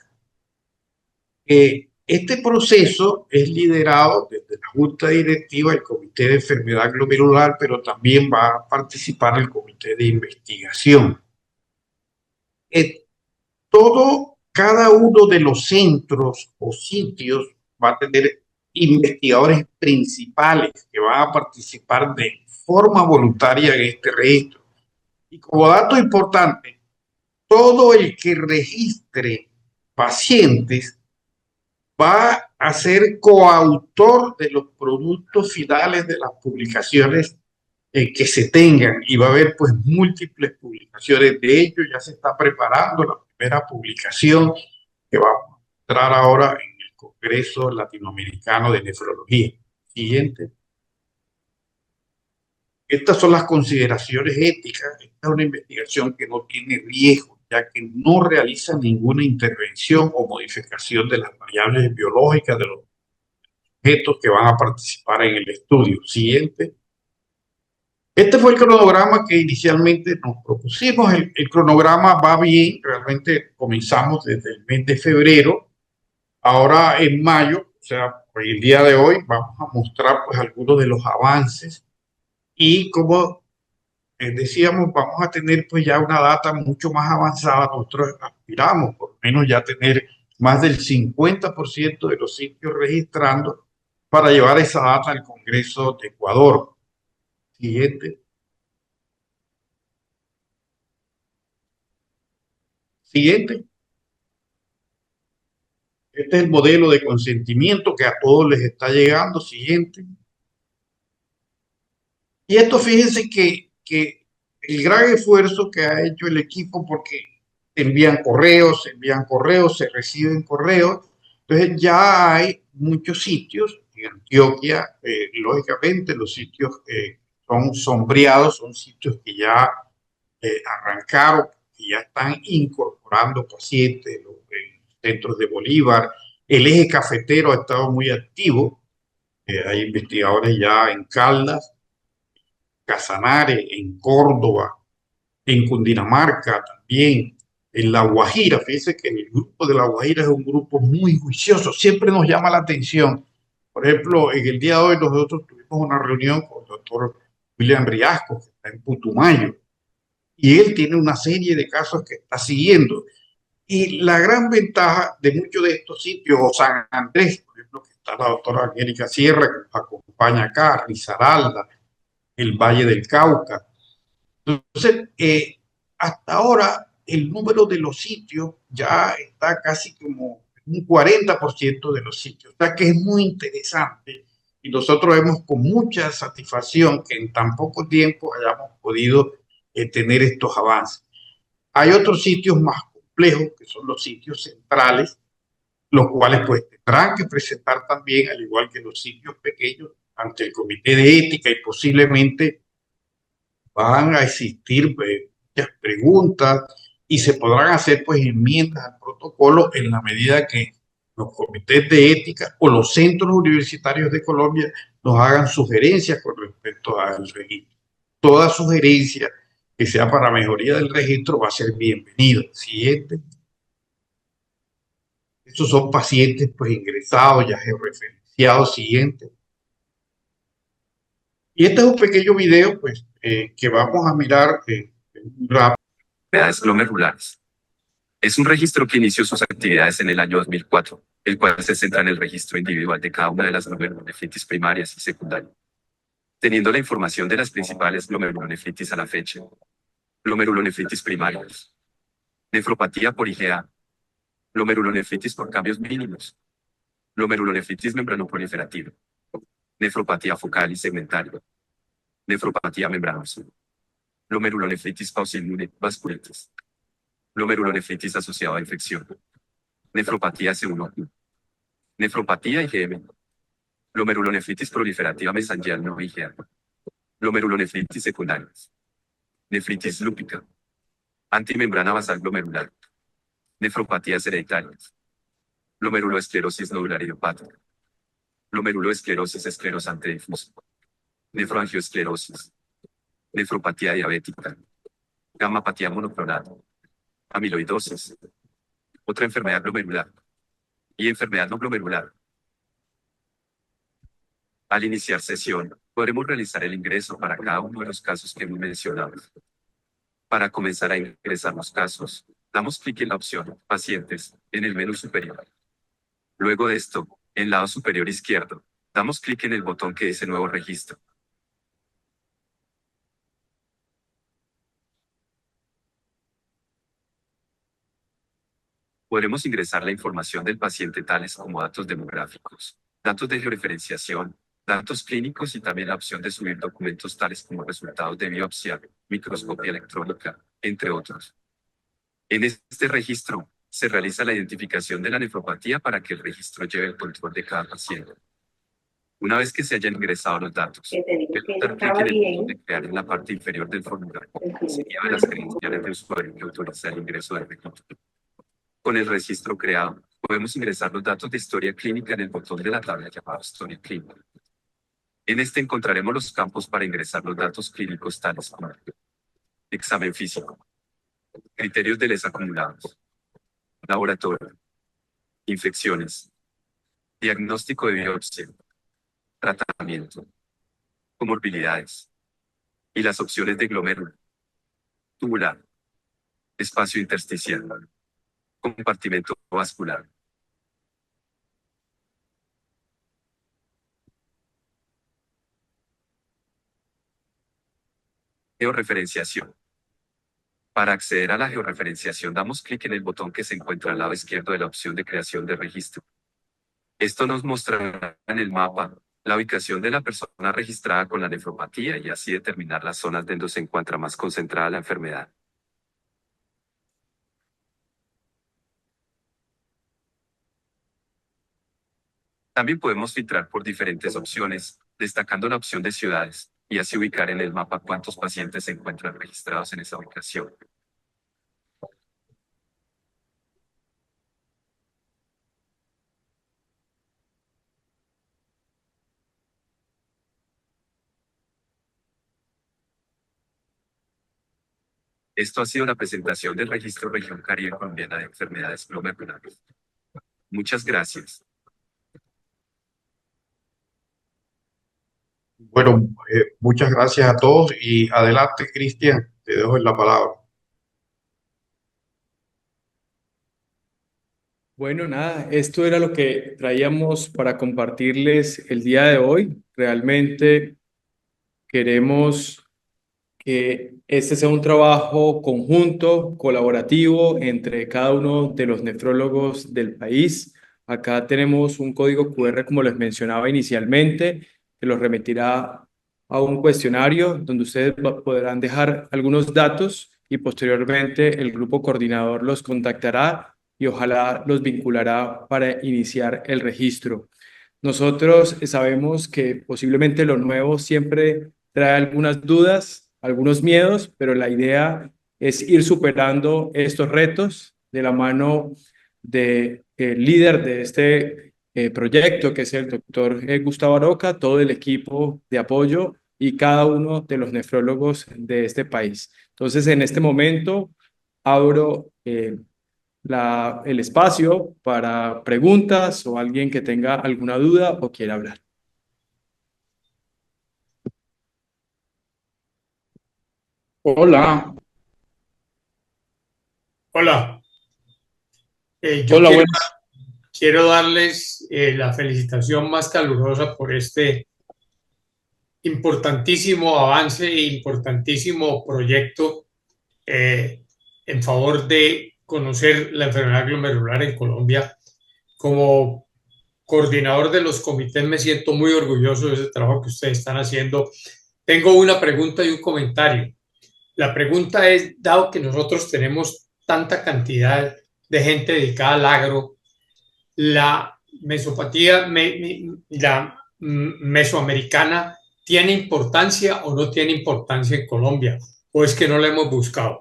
Este proceso es liderado desde la Junta Directiva, el Comité de Enfermedad Glomerular, pero también va a participar el Comité de Investigación. Cada uno de los centros o sitios va a tener investigadores principales que van a participar de forma voluntaria en este registro. Y como dato importante, todo el que registre pacientes va a ser coautor de los productos finales de las publicaciones que se tengan, y va a haber pues múltiples publicaciones. De ello ya se está preparando la primera publicación que va a entrar ahora en el Congreso Latinoamericano de Nefrología. Siguiente. Estas son las consideraciones éticas. Esta es una investigación que no tiene riesgo, ya que no realiza ninguna intervención o modificación de las variables biológicas de los sujetos que van a participar en el estudio. Siguiente. Este fue el cronograma que inicialmente nos propusimos. El cronograma va bien, realmente comenzamos desde el mes de febrero. Ahora en mayo, o sea, el día de hoy, vamos a mostrar pues algunos de los avances. Y como decíamos, vamos a tener pues ya una data mucho más avanzada. Nosotros aspiramos por lo menos ya tener más del 50% de los sitios registrando para llevar esa data al Congreso de Ecuador. Siguiente. Siguiente. Este es el modelo de consentimiento que a todos les está llegando. Siguiente. Y esto, fíjense que el gran esfuerzo que ha hecho el equipo, porque envían correos, se reciben correos. Entonces ya hay muchos sitios en Antioquia, lógicamente los sitios son sombreados, son sitios que ya arrancaron, que ya están incorporando pacientes en los centros de Bolívar. El eje cafetero ha estado muy activo. Hay investigadores ya en Caldas, Casanare, en Córdoba, en Cundinamarca también, en La Guajira. Fíjense que el grupo de La Guajira es un grupo muy juicioso. Siempre nos llama la atención Por ejemplo, en el día de hoy nosotros tuvimos una reunión con el doctor William Riasco, que está en Putumayo, y él tiene una serie de casos que está siguiendo. Y la gran ventaja de muchos de estos sitios, o San Andrés, por ejemplo, que está la doctora Angélica Sierra, que nos acompaña acá, Risaralda, el Valle del Cauca. Entonces, hasta ahora el número de los sitios ya está casi como un 40% de los sitios, o sea que es muy interesante y nosotros vemos con mucha satisfacción que en tan poco tiempo hayamos podido tener estos avances. Hay otros sitios más complejos, que son los sitios centrales, los cuales pues tendrán que presentar también, al igual que los sitios pequeños, ante el Comité de Ética y posiblemente van a existir muchas preguntas y se podrán hacer pues enmiendas al protocolo en la medida que los comités de ética o los centros universitarios de Colombia nos hagan sugerencias con respecto al registro. Toda sugerencia que sea para mejoría del registro va a ser bienvenida. Siguiente. Estos son pacientes pues ingresados, ya georreferenciados. Siguiente. Y este es un pequeño video pues que vamos a mirar rápido.
Enfermedades glomerulares. Es un registro que inició sus actividades en el año 2004, el cual se centra en el registro individual de cada una de las glomerulonefritis primarias y secundarias, teniendo la información de las principales glomerulonefritis a la fecha. Glomerulonefritis primarias. Nefropatía por IgA. Glomerulonefritis por cambios mínimos. Glomerulonefritis membranoproliferativa. Nefropatía focal y segmentaria. Nefropatía membranosa. Glomerulonefritis pauciinmune vasculitis. Glomerulonefritis asociada a infección. Nefropatía C1. Nefropatía IgM. Glomerulonefritis proliferativa mesangial no IgA. Glomerulonefritis secundarias. Nefritis lúpica. Antimembrana basal glomerular. Nefropatías hereditarias. Glomeruloesclerosis nodular idiopática. Glomeruloesclerosis esclerosante difusa. Nefroangioesclerosis. Nefropatía diabética. Gamapatía monoclonal. Amiloidosis. Otra enfermedad glomerular. Y enfermedad no glomerular. Al iniciar sesión, podremos realizar el ingreso para cada uno de los casos que hemos mencionado. Para comenzar a ingresar los casos, damos clic en la opción Pacientes, en el menú superior. Luego de esto, en el lado superior izquierdo, damos clic en el botón que dice Nuevo registro. Podremos ingresar la información del paciente tales como datos demográficos, datos de georreferenciación, datos clínicos y también la opción de subir documentos tales como resultados de biopsia, microscopía electrónica, entre otros. En este registro, se realiza la identificación de la nefropatía para que el registro lleve el control de cada paciente. Una vez que se hayan ingresado los datos, dar clic en el botón de crear en la parte inferior del formulario, seguido de las credenciales del usuario que autoriza el ingreso del registro. Con el registro creado, podemos ingresar los datos de historia clínica en el botón de la tabla llamado Historia Clínica. En este encontraremos los campos para ingresar los datos clínicos tales como examen físico, criterios de les acumulados, laboratorio, infecciones, diagnóstico de biopsia, tratamiento, comorbilidades y las opciones de glomérulo, tubular, espacio intersticial, compartimento vascular. Georreferenciación. Para acceder a la georreferenciación damos clic en el botón que se encuentra al lado izquierdo de la opción de creación de registro. Esto nos mostrará en el mapa la ubicación de la persona registrada con la nefropatía y así determinar las zonas donde se encuentra más concentrada la enfermedad. También podemos filtrar por diferentes opciones, destacando la opción de ciudades, y así ubicar en el mapa cuántos pacientes se encuentran registrados en esa ubicación. Esto ha sido la presentación del Registro Región Caribe Colombiana de Enfermedades Glomerulares. Muchas gracias.
Bueno, muchas gracias a todos y adelante, Cristian, te dejo la palabra.
Bueno, nada, esto era lo que traíamos para compartirles el día de hoy. Realmente queremos que este sea un trabajo conjunto, colaborativo entre cada uno de los nefrólogos del país. Acá tenemos un código QR, como les mencionaba inicialmente, que los remitirá a un cuestionario donde ustedes podrán dejar algunos datos y posteriormente el grupo coordinador los contactará y ojalá los vinculará para iniciar el registro. Nosotros sabemos que posiblemente lo nuevo siempre trae algunas dudas, algunos miedos, pero la idea es ir superando estos retos de la mano del líder de este proyecto, que es el doctor Gustavo Aroca, todo el equipo de apoyo y cada uno de los nefrólogos de este país. Entonces, en este momento, abro el espacio para preguntas o alguien que tenga alguna duda o quiera hablar.
Hola,
Hola, yo
hola, buenas.
quiero darles la felicitación más calurosa por este importantísimo avance e importantísimo proyecto eh, en favor de conocer la enfermedad glomerular en Colombia. Como coordinador de los comités me siento muy orgulloso de ese trabajo que ustedes están haciendo. Tengo una pregunta y un comentario. La pregunta es, dado que nosotros tenemos tanta cantidad de gente dedicada al agro, la mesopatía, la mesoamericana, ¿tiene importancia o no tiene importancia en Colombia? ¿O es que no la hemos buscado?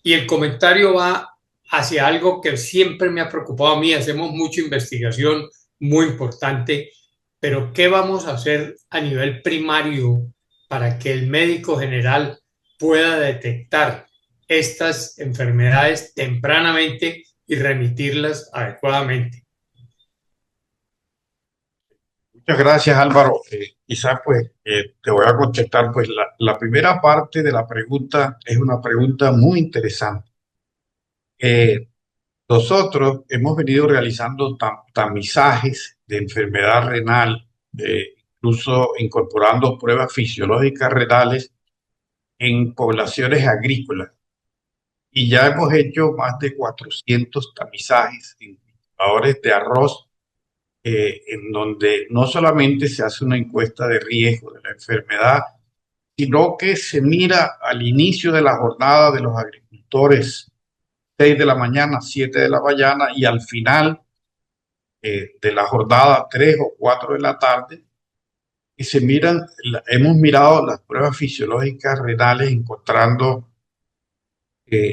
Y el comentario va hacia algo que siempre me ha preocupado a mí. Hacemos mucha investigación muy importante, pero ¿qué vamos a hacer a nivel primario para que el médico general pueda detectar estas enfermedades tempranamente y remitirlas adecuadamente?
Muchas gracias, Álvaro. Quizás pues te voy a contestar, pues la primera parte de la pregunta es una pregunta muy interesante. Eh, Nosotros hemos venido realizando tamizajes de enfermedad renal, incluso incorporando pruebas fisiológicas renales en poblaciones agrícolas. Y ya hemos hecho más de 400 tamizajes en cultivadores de arroz, en donde no solamente se hace una encuesta de riesgo de la enfermedad, sino que se mira al inicio de la jornada de los agricultores, 6 de la mañana, 7 de la mañana, y al final de la jornada, 3 o 4 de la tarde, y se miran, hemos mirado las pruebas fisiológicas renales, encontrando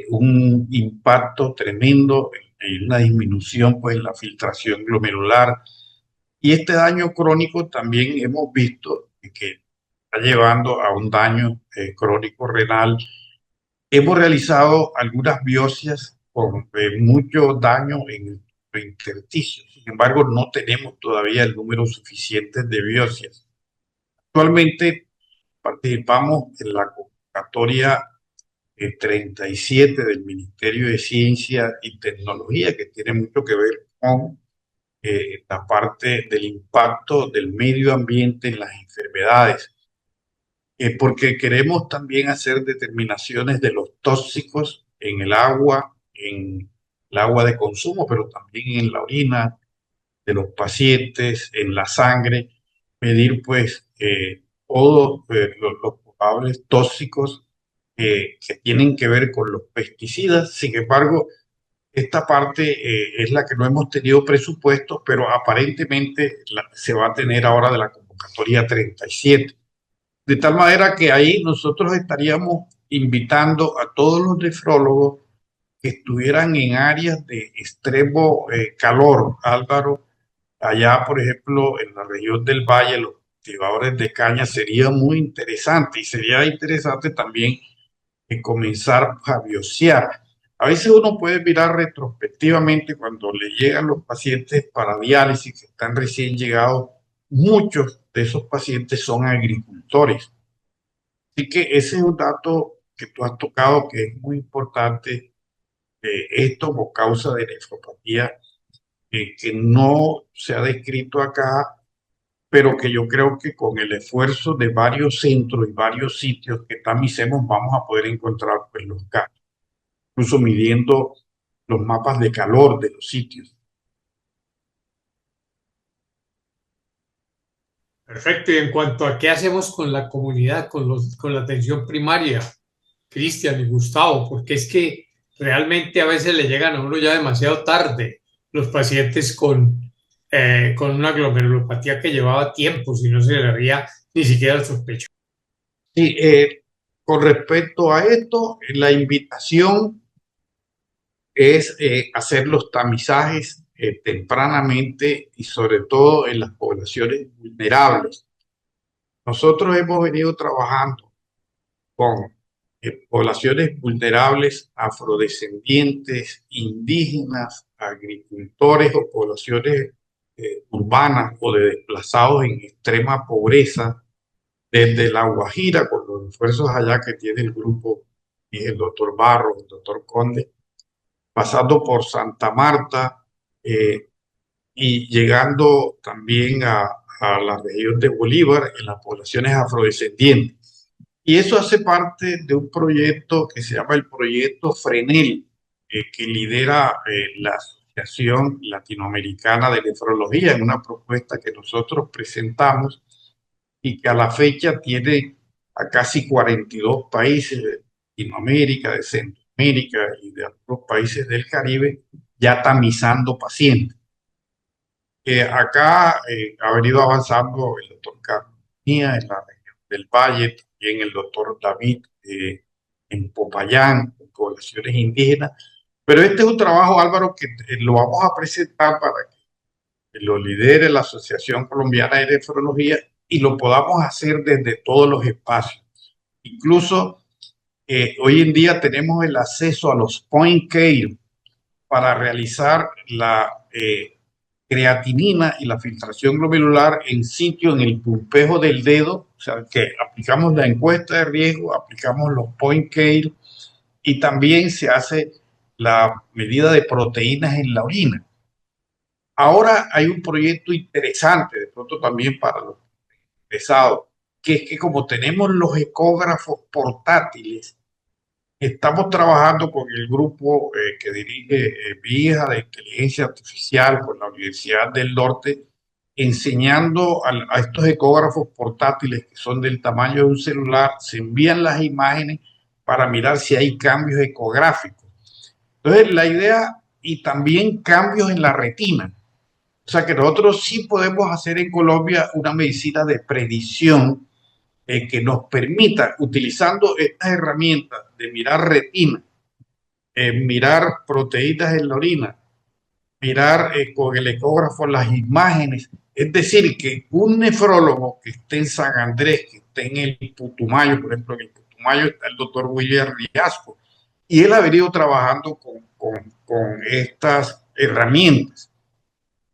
un impacto tremendo en una disminución pues, en la filtración glomerular. Y este daño crónico también hemos visto que está llevando a un daño crónico renal. Hemos realizado algunas biopsias con mucho daño en el intersticio. Sin embargo, no tenemos todavía el número suficiente de biopsias. Actualmente participamos en la convocatoria 37 del Ministerio de Ciencia y Tecnología, que tiene mucho que ver con la parte del impacto del medio ambiente en las enfermedades, porque queremos también hacer determinaciones de los tóxicos en el agua de consumo, pero también en la orina de los pacientes, en la sangre, medir pues todos los probables tóxicos que tienen que ver con los pesticidas. Sin embargo, esta parte es la que no hemos tenido presupuesto, pero aparentemente se va a tener ahora de la convocatoria 37. De tal manera que ahí nosotros estaríamos invitando a todos los nefrólogos que estuvieran en áreas de extremo calor, Álvaro. Allá, por ejemplo, en la región del Valle, los cultivadores de caña sería muy interesante, y sería interesante también comenzar a biopsiar. A veces uno puede mirar retrospectivamente cuando le llegan los pacientes para diálisis que están recién llegados, muchos de esos pacientes son agricultores. Así que ese es un dato que tú has tocado que es muy importante, esto como causa de nefropatía, que no se ha descrito acá, pero que yo creo que con el esfuerzo de varios centros y varios sitios que tamicemos vamos a poder encontrar pues, los casos, incluso midiendo los mapas de calor de los sitios.
Perfecto. Y en cuanto a qué hacemos con la comunidad, con la atención primaria, Cristian y Gustavo, porque es que realmente a veces le llegan a uno ya demasiado tarde los pacientes con una glomerulopatía que llevaba tiempo, si no se le había ni siquiera el sospecho.
Sí, con respecto a esto, la invitación es hacer los tamizajes tempranamente y sobre todo en las poblaciones vulnerables. Nosotros hemos venido trabajando con poblaciones vulnerables, afrodescendientes, indígenas, agricultores o poblaciones urbanas o de desplazados en extrema pobreza, desde La Guajira, con los esfuerzos allá que tiene el grupo y el doctor Barros, el doctor Conde, pasando por Santa Marta y llegando también a la región de Bolívar en las poblaciones afrodescendientes. Y eso hace parte de un proyecto que se llama el proyecto FRENEL, que lidera la Asociación Latinoamericana de Nefrología, en una propuesta que nosotros presentamos y que a la fecha tiene a casi 42 países de Latinoamérica, de Centroamérica y de otros países del Caribe ya tamizando pacientes. Acá ha venido avanzando el doctor Carlos Mía en la región del Valle, también el doctor David en Popayán, en poblaciones indígenas. Pero este es un trabajo, Álvaro, que lo vamos a presentar para que lo lidere la Asociación Colombiana de Nefrología y lo podamos hacer desde todos los espacios. Incluso hoy en día tenemos el acceso a los point care para realizar la creatinina y la filtración glomerular en sitio en el pulpejo del dedo, o sea que aplicamos la encuesta de riesgo, aplicamos los point care y también se hace la medida de proteínas en la orina. Ahora hay un proyecto interesante, de pronto también para los interesados, que es que como tenemos los ecógrafos portátiles, estamos trabajando con el grupo que dirige mi hija de inteligencia artificial con la Universidad del Norte, enseñando a estos ecógrafos portátiles que son del tamaño de un celular, se envían las imágenes para mirar si hay cambios ecográficos. Entonces, la idea y también cambios en la retina. O sea que nosotros sí podemos hacer en Colombia una medicina de predicción que nos permita, utilizando estas herramientas de mirar retina, mirar proteínas en la orina, mirar con el ecógrafo las imágenes. Es decir, que un nefrólogo que esté en San Andrés, que esté en el Putumayo, por ejemplo, en el Putumayo está el doctor William Riasco, y él ha venido trabajando con estas herramientas.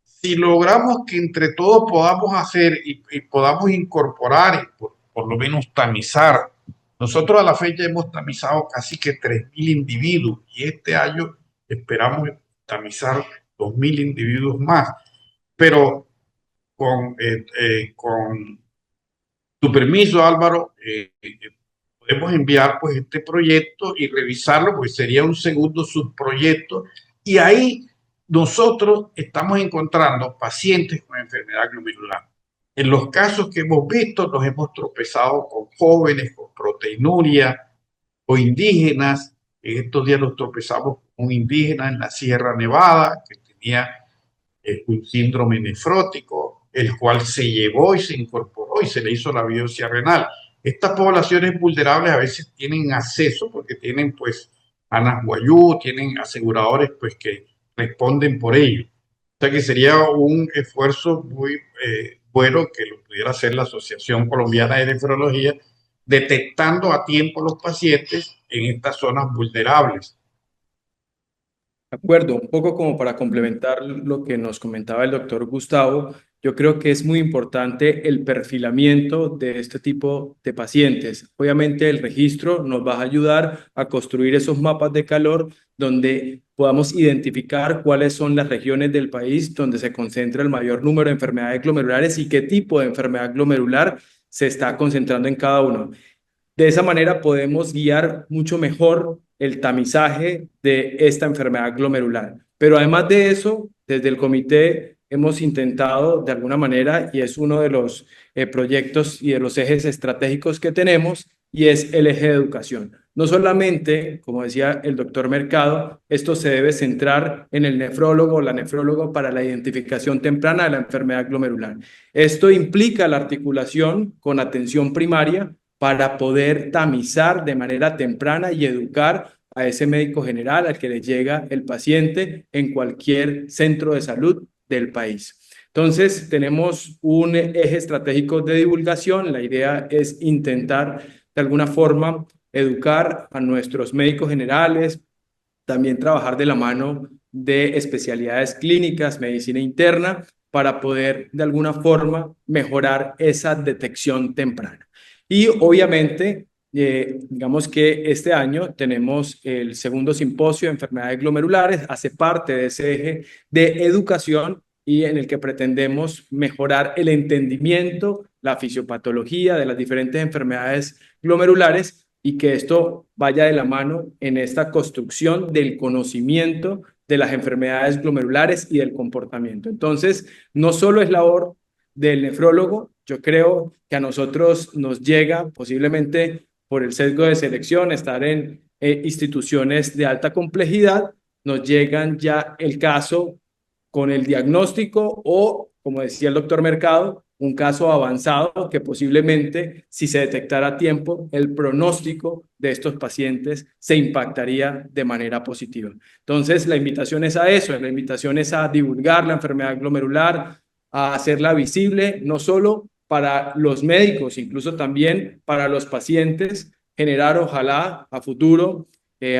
Si logramos que entre todos podamos hacer y podamos incorporar y por lo menos tamizar, nosotros a la fecha hemos tamizado casi que 3.000 individuos y este año esperamos tamizar 2.000 individuos más. Pero con tu permiso, Álvaro, podemos enviar pues este proyecto y revisarlo, pues sería un segundo subproyecto y ahí nosotros estamos encontrando pacientes con enfermedad glomerular. En los casos que hemos visto, nos hemos tropezado con jóvenes con proteinuria o indígenas. En estos días nos tropezamos con un indígena en la Sierra Nevada que tenía un síndrome nefrótico, el cual se llevó y se incorporó y se le hizo la biopsia renal. Estas poblaciones vulnerables a veces tienen acceso porque tienen pues Anas Guayú, tienen aseguradores pues que responden por ello. O sea que sería un esfuerzo muy bueno que lo pudiera hacer la Asociación Colombiana de Nefrología, detectando a tiempo los pacientes en estas zonas vulnerables.
De acuerdo, un poco como para complementar lo que nos comentaba el doctor Gustavo, yo creo que es muy importante el perfilamiento de este tipo de pacientes. Obviamente el registro nos va a ayudar a construir esos mapas de calor donde podamos identificar cuáles son las regiones del país donde se concentra el mayor número de enfermedades glomerulares y qué tipo de enfermedad glomerular se está concentrando en cada uno. De esa manera podemos guiar mucho mejor el tamizaje de esta enfermedad glomerular. Pero además de eso, desde el comité hemos intentado de alguna manera, y es uno de los proyectos y de los ejes estratégicos que tenemos, y es el eje de educación. No solamente, como decía el doctor Mercado, esto se debe centrar en el nefrólogo o la nefróloga para la identificación temprana de la enfermedad glomerular. Esto implica la articulación con atención primaria para poder tamizar de manera temprana y educar a ese médico general al que le llega el paciente en cualquier centro de salud del país. Entonces, tenemos un eje estratégico de divulgación. La idea es intentar, de alguna forma, educar a nuestros médicos generales, también trabajar de la mano de especialidades clínicas, medicina interna, para poder, de alguna forma, mejorar esa detección temprana. Y obviamente, digamos que este año tenemos el segundo simposio de enfermedades glomerulares, hace parte de ese eje de educación y en el que pretendemos mejorar el entendimiento, la fisiopatología de las diferentes enfermedades glomerulares y que esto vaya de la mano en esta construcción del conocimiento de las enfermedades glomerulares y del comportamiento. Entonces, no solo es labor del nefrólogo, yo creo que a nosotros nos llega posiblemente por el sesgo de selección, estar en instituciones de alta complejidad, nos llegan ya el caso con el diagnóstico o, como decía el doctor Mercado, un caso avanzado que posiblemente, si se detectara a tiempo, el pronóstico de estos pacientes se impactaría de manera positiva. Entonces, la invitación es a eso, la invitación es a divulgar la enfermedad glomerular, a hacerla visible, no solo para los médicos, incluso también para los pacientes, generar ojalá a futuro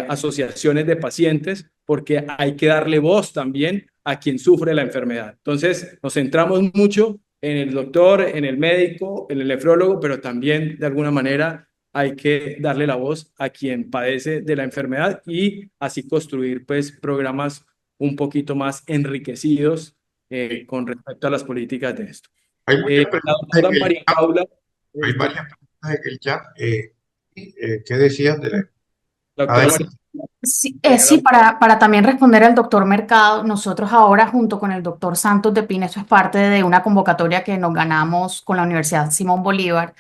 asociaciones de pacientes, porque hay que darle voz también a quien sufre la enfermedad. Entonces, nos centramos mucho en el doctor, en el médico, en el nefrólogo, pero también de alguna manera hay que darle la voz a quien padece de la enfermedad y así construir pues programas un poquito más enriquecidos con respecto a las políticas de esto.
Hay muchas
La
preguntas en
doctora
el
María
chat.
Paula,
Hay varias preguntas en el chat. ¿Qué decías de la...
la doctora
Adelante.
María
Sí, sí, para también responder al doctor Mercado, nosotros ahora junto con el doctor Santos de Pina, esto es parte de una convocatoria que nos ganamos con la Universidad Simón Bolívar,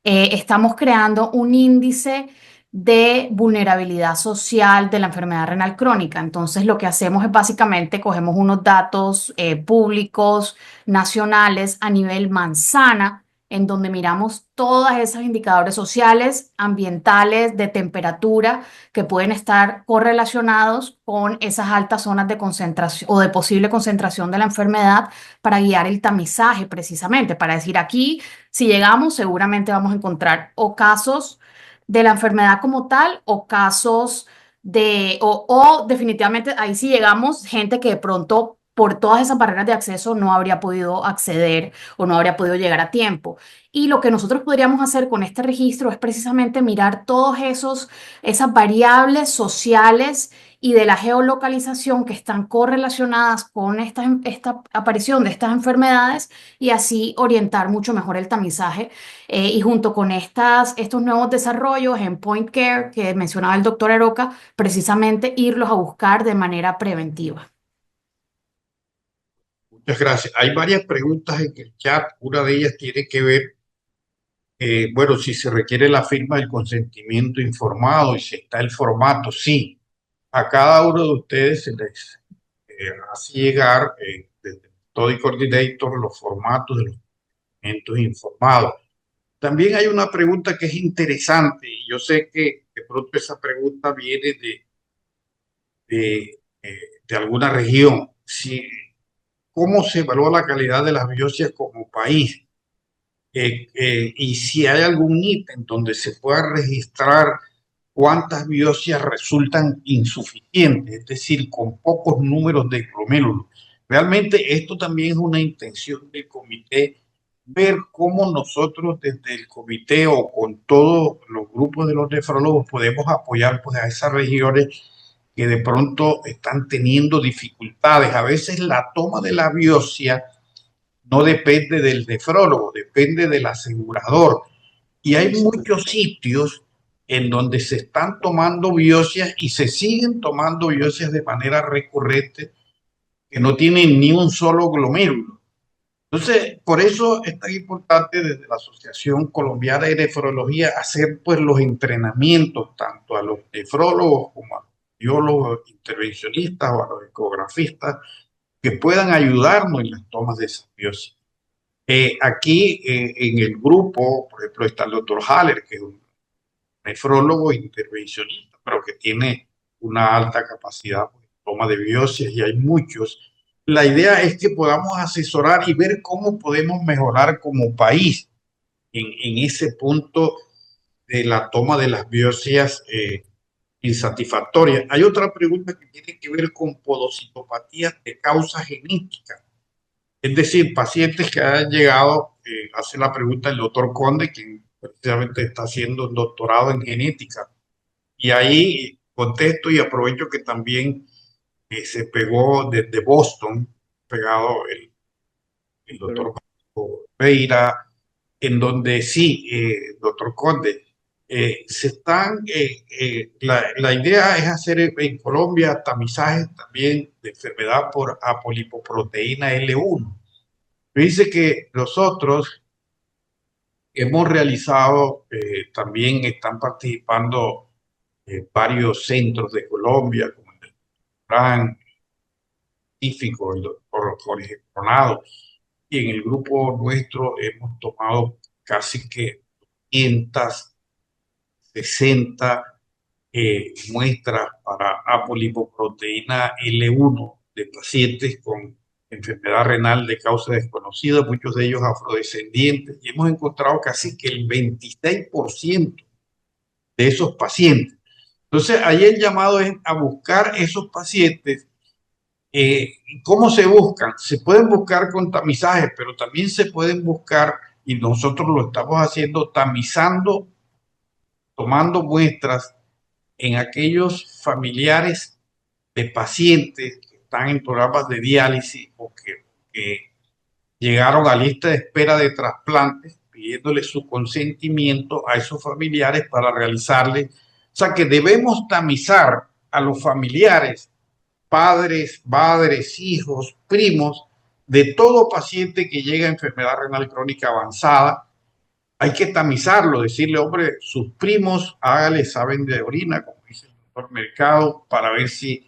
estamos creando un índice de vulnerabilidad social de la enfermedad renal crónica. Entonces, lo que hacemos es básicamente cogemos unos datos públicos, nacionales, a nivel manzana, en donde miramos todos esos indicadores sociales, ambientales, de temperatura, que pueden estar correlacionados con esas altas zonas de concentración o de posible concentración de la enfermedad para guiar el tamizaje precisamente, para decir aquí si llegamos, seguramente vamos a encontrar o casos de la enfermedad como tal o casos o definitivamente ahí sí llegamos, gente que de pronto por todas esas barreras de acceso no habría podido acceder o no habría podido llegar a tiempo. Y lo que nosotros podríamos hacer con este registro es precisamente mirar todos esas variables sociales y de la geolocalización que están correlacionadas con esta aparición de estas enfermedades y así orientar mucho mejor el tamizaje. Y junto con estos nuevos desarrollos en Point Care que mencionaba el doctor Aroca, precisamente irlos a buscar de manera preventiva.
Muchas gracias. Hay varias preguntas en el chat. Una de ellas tiene que ver, bueno, si se requiere la firma del consentimiento informado y si está el formato. Sí, a cada uno de ustedes se les hace llegar desde Study Coordinator los formatos de los documentos informados. También hay una pregunta que es interesante y yo sé que de pronto esa pregunta viene de alguna región. Si, ¿cómo se evalúa la calidad de las biopsias como país? Y si hay algún ítem donde se pueda registrar cuántas biopsias resultan insuficientes, es decir, con pocos números de glomérulos. Realmente esto también es una intención del comité, ver cómo nosotros desde el comité o con todos los grupos de los nefrólogos podemos apoyar pues, a esas regiones que de pronto están teniendo dificultades. A veces la toma de la biopsia no depende del nefrólogo, depende del asegurador. Y hay muchos sitios en donde se están tomando biopsias y se siguen tomando biopsias de manera recurrente que no tienen ni un solo glomérulo. Entonces, por eso es tan importante desde la Asociación Colombiana de Nefrología hacer pues los entrenamientos tanto a los nefrólogos como a los biólogos intervencionistas o a los ecografistas que puedan ayudarnos en las tomas de esas biopsias. Aquí en el grupo, por ejemplo, está el doctor Haller, que es un nefrólogo intervencionista, pero que tiene una alta capacidad de toma de biopsias y hay muchos. La idea es que podamos asesorar y ver cómo podemos mejorar como país en ese punto de la toma de las biopsias insatisfactorias. Hay otra pregunta que tiene que ver con podocitopatías de causa genética. Es decir, pacientes que han llegado, hace la pregunta el doctor Conde, quien precisamente está haciendo un doctorado en genética. Y ahí contesto y aprovecho que también se pegó desde Boston, pegado el doctor Pereira, en donde sí, doctor Conde, la idea es hacer en Colombia tamizajes también de enfermedad por apolipoproteína L1. Dice que nosotros hemos realizado, también están participando varios centros de Colombia, como el Gran Científico, el doctor Jorge Coronado, y en el grupo nuestro hemos tomado casi que 560 muestras para apolipoproteína L1 de pacientes con enfermedad renal de causa desconocida, muchos de ellos afrodescendientes, y hemos encontrado casi que el 26% de esos pacientes. Entonces, ahí el llamado es a buscar esos pacientes. ¿Cómo se buscan? Se pueden buscar con tamizajes, pero también se pueden buscar, y nosotros lo estamos haciendo, tamizando, tomando muestras en aquellos familiares de pacientes que están en programas de diálisis o que llegaron a lista de espera de trasplantes, pidiéndole su consentimiento a esos familiares para realizarle. O sea que debemos tamizar a los familiares, padres, madres, hijos, primos, de todo paciente que llega a enfermedad renal crónica avanzada. Hay que tamizarlo, decirle, hombre, sus primos, hágale examen de orina, como dice el doctor Mercado, para ver si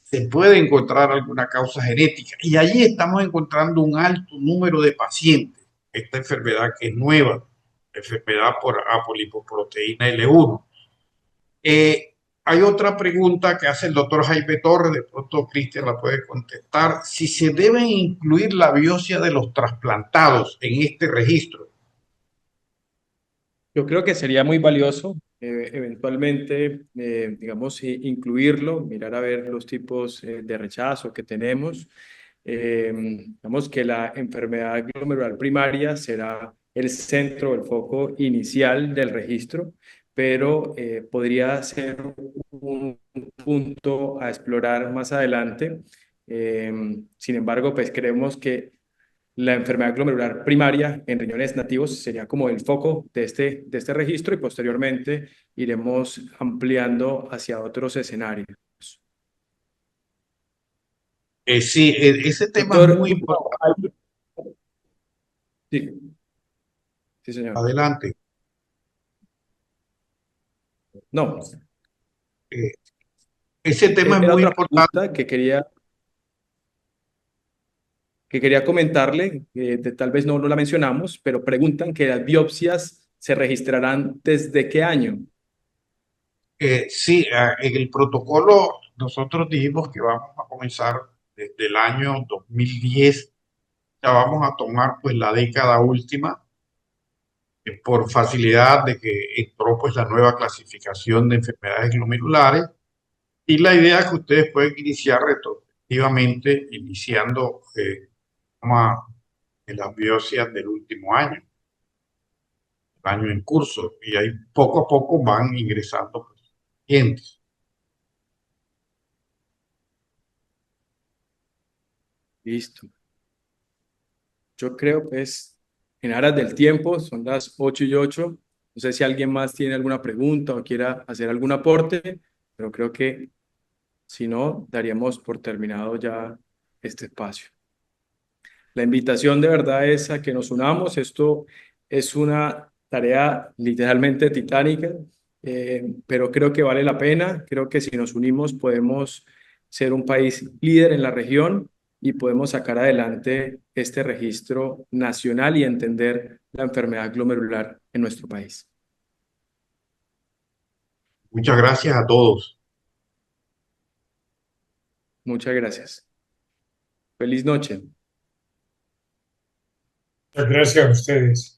se puede encontrar alguna causa genética. Y allí estamos encontrando un alto número de pacientes. Esta enfermedad que es nueva, enfermedad por apolipoproteína L1. Hay otra pregunta que hace el doctor Jaime Torres, de pronto Cristian la puede contestar, si se debe incluir la biopsia de los trasplantados en este registro.
Yo creo que sería muy valioso eventualmente, digamos, incluirlo, mirar a ver los tipos de rechazo que tenemos. Digamos que la enfermedad glomerular primaria será el centro, el foco inicial del registro, pero podría ser un punto a explorar más adelante. Sin embargo, pues creemos que la enfermedad glomerular primaria en riñones nativos sería como el foco de este registro y posteriormente iremos ampliando hacia otros escenarios.
Sí, ese tema
Doctor,
es muy importante.
Sí, sí, señor.
Adelante.
No,
Eh, Ese tema es
era
muy
otra
importante.
pregunta que quería comentarle, tal vez no la mencionamos, pero preguntan que las biopsias se registrarán ¿desde qué año?
Sí, en el protocolo nosotros dijimos que vamos a comenzar desde el año 2010, ya vamos a tomar pues la década última, por facilidad de que entró pues la nueva clasificación de enfermedades glomerulares y la idea es que ustedes pueden iniciar efectivamente iniciando en las biopsias del último año, el año en curso, y ahí poco a poco van ingresando pacientes.
Listo. Yo creo, pues, en aras del tiempo, son las 8:08. No sé si alguien más tiene alguna pregunta o quiera hacer algún aporte, pero creo que si no, daríamos por terminado ya este espacio. La invitación de verdad es a que nos unamos. Esto es una tarea literalmente titánica, pero creo que vale la pena. Creo que si nos unimos podemos ser un país líder en la región y podemos sacar adelante este registro nacional y entender la enfermedad glomerular en nuestro país.
Muchas gracias a todos.
Muchas gracias. Feliz noche.
Muchas gracias a ustedes.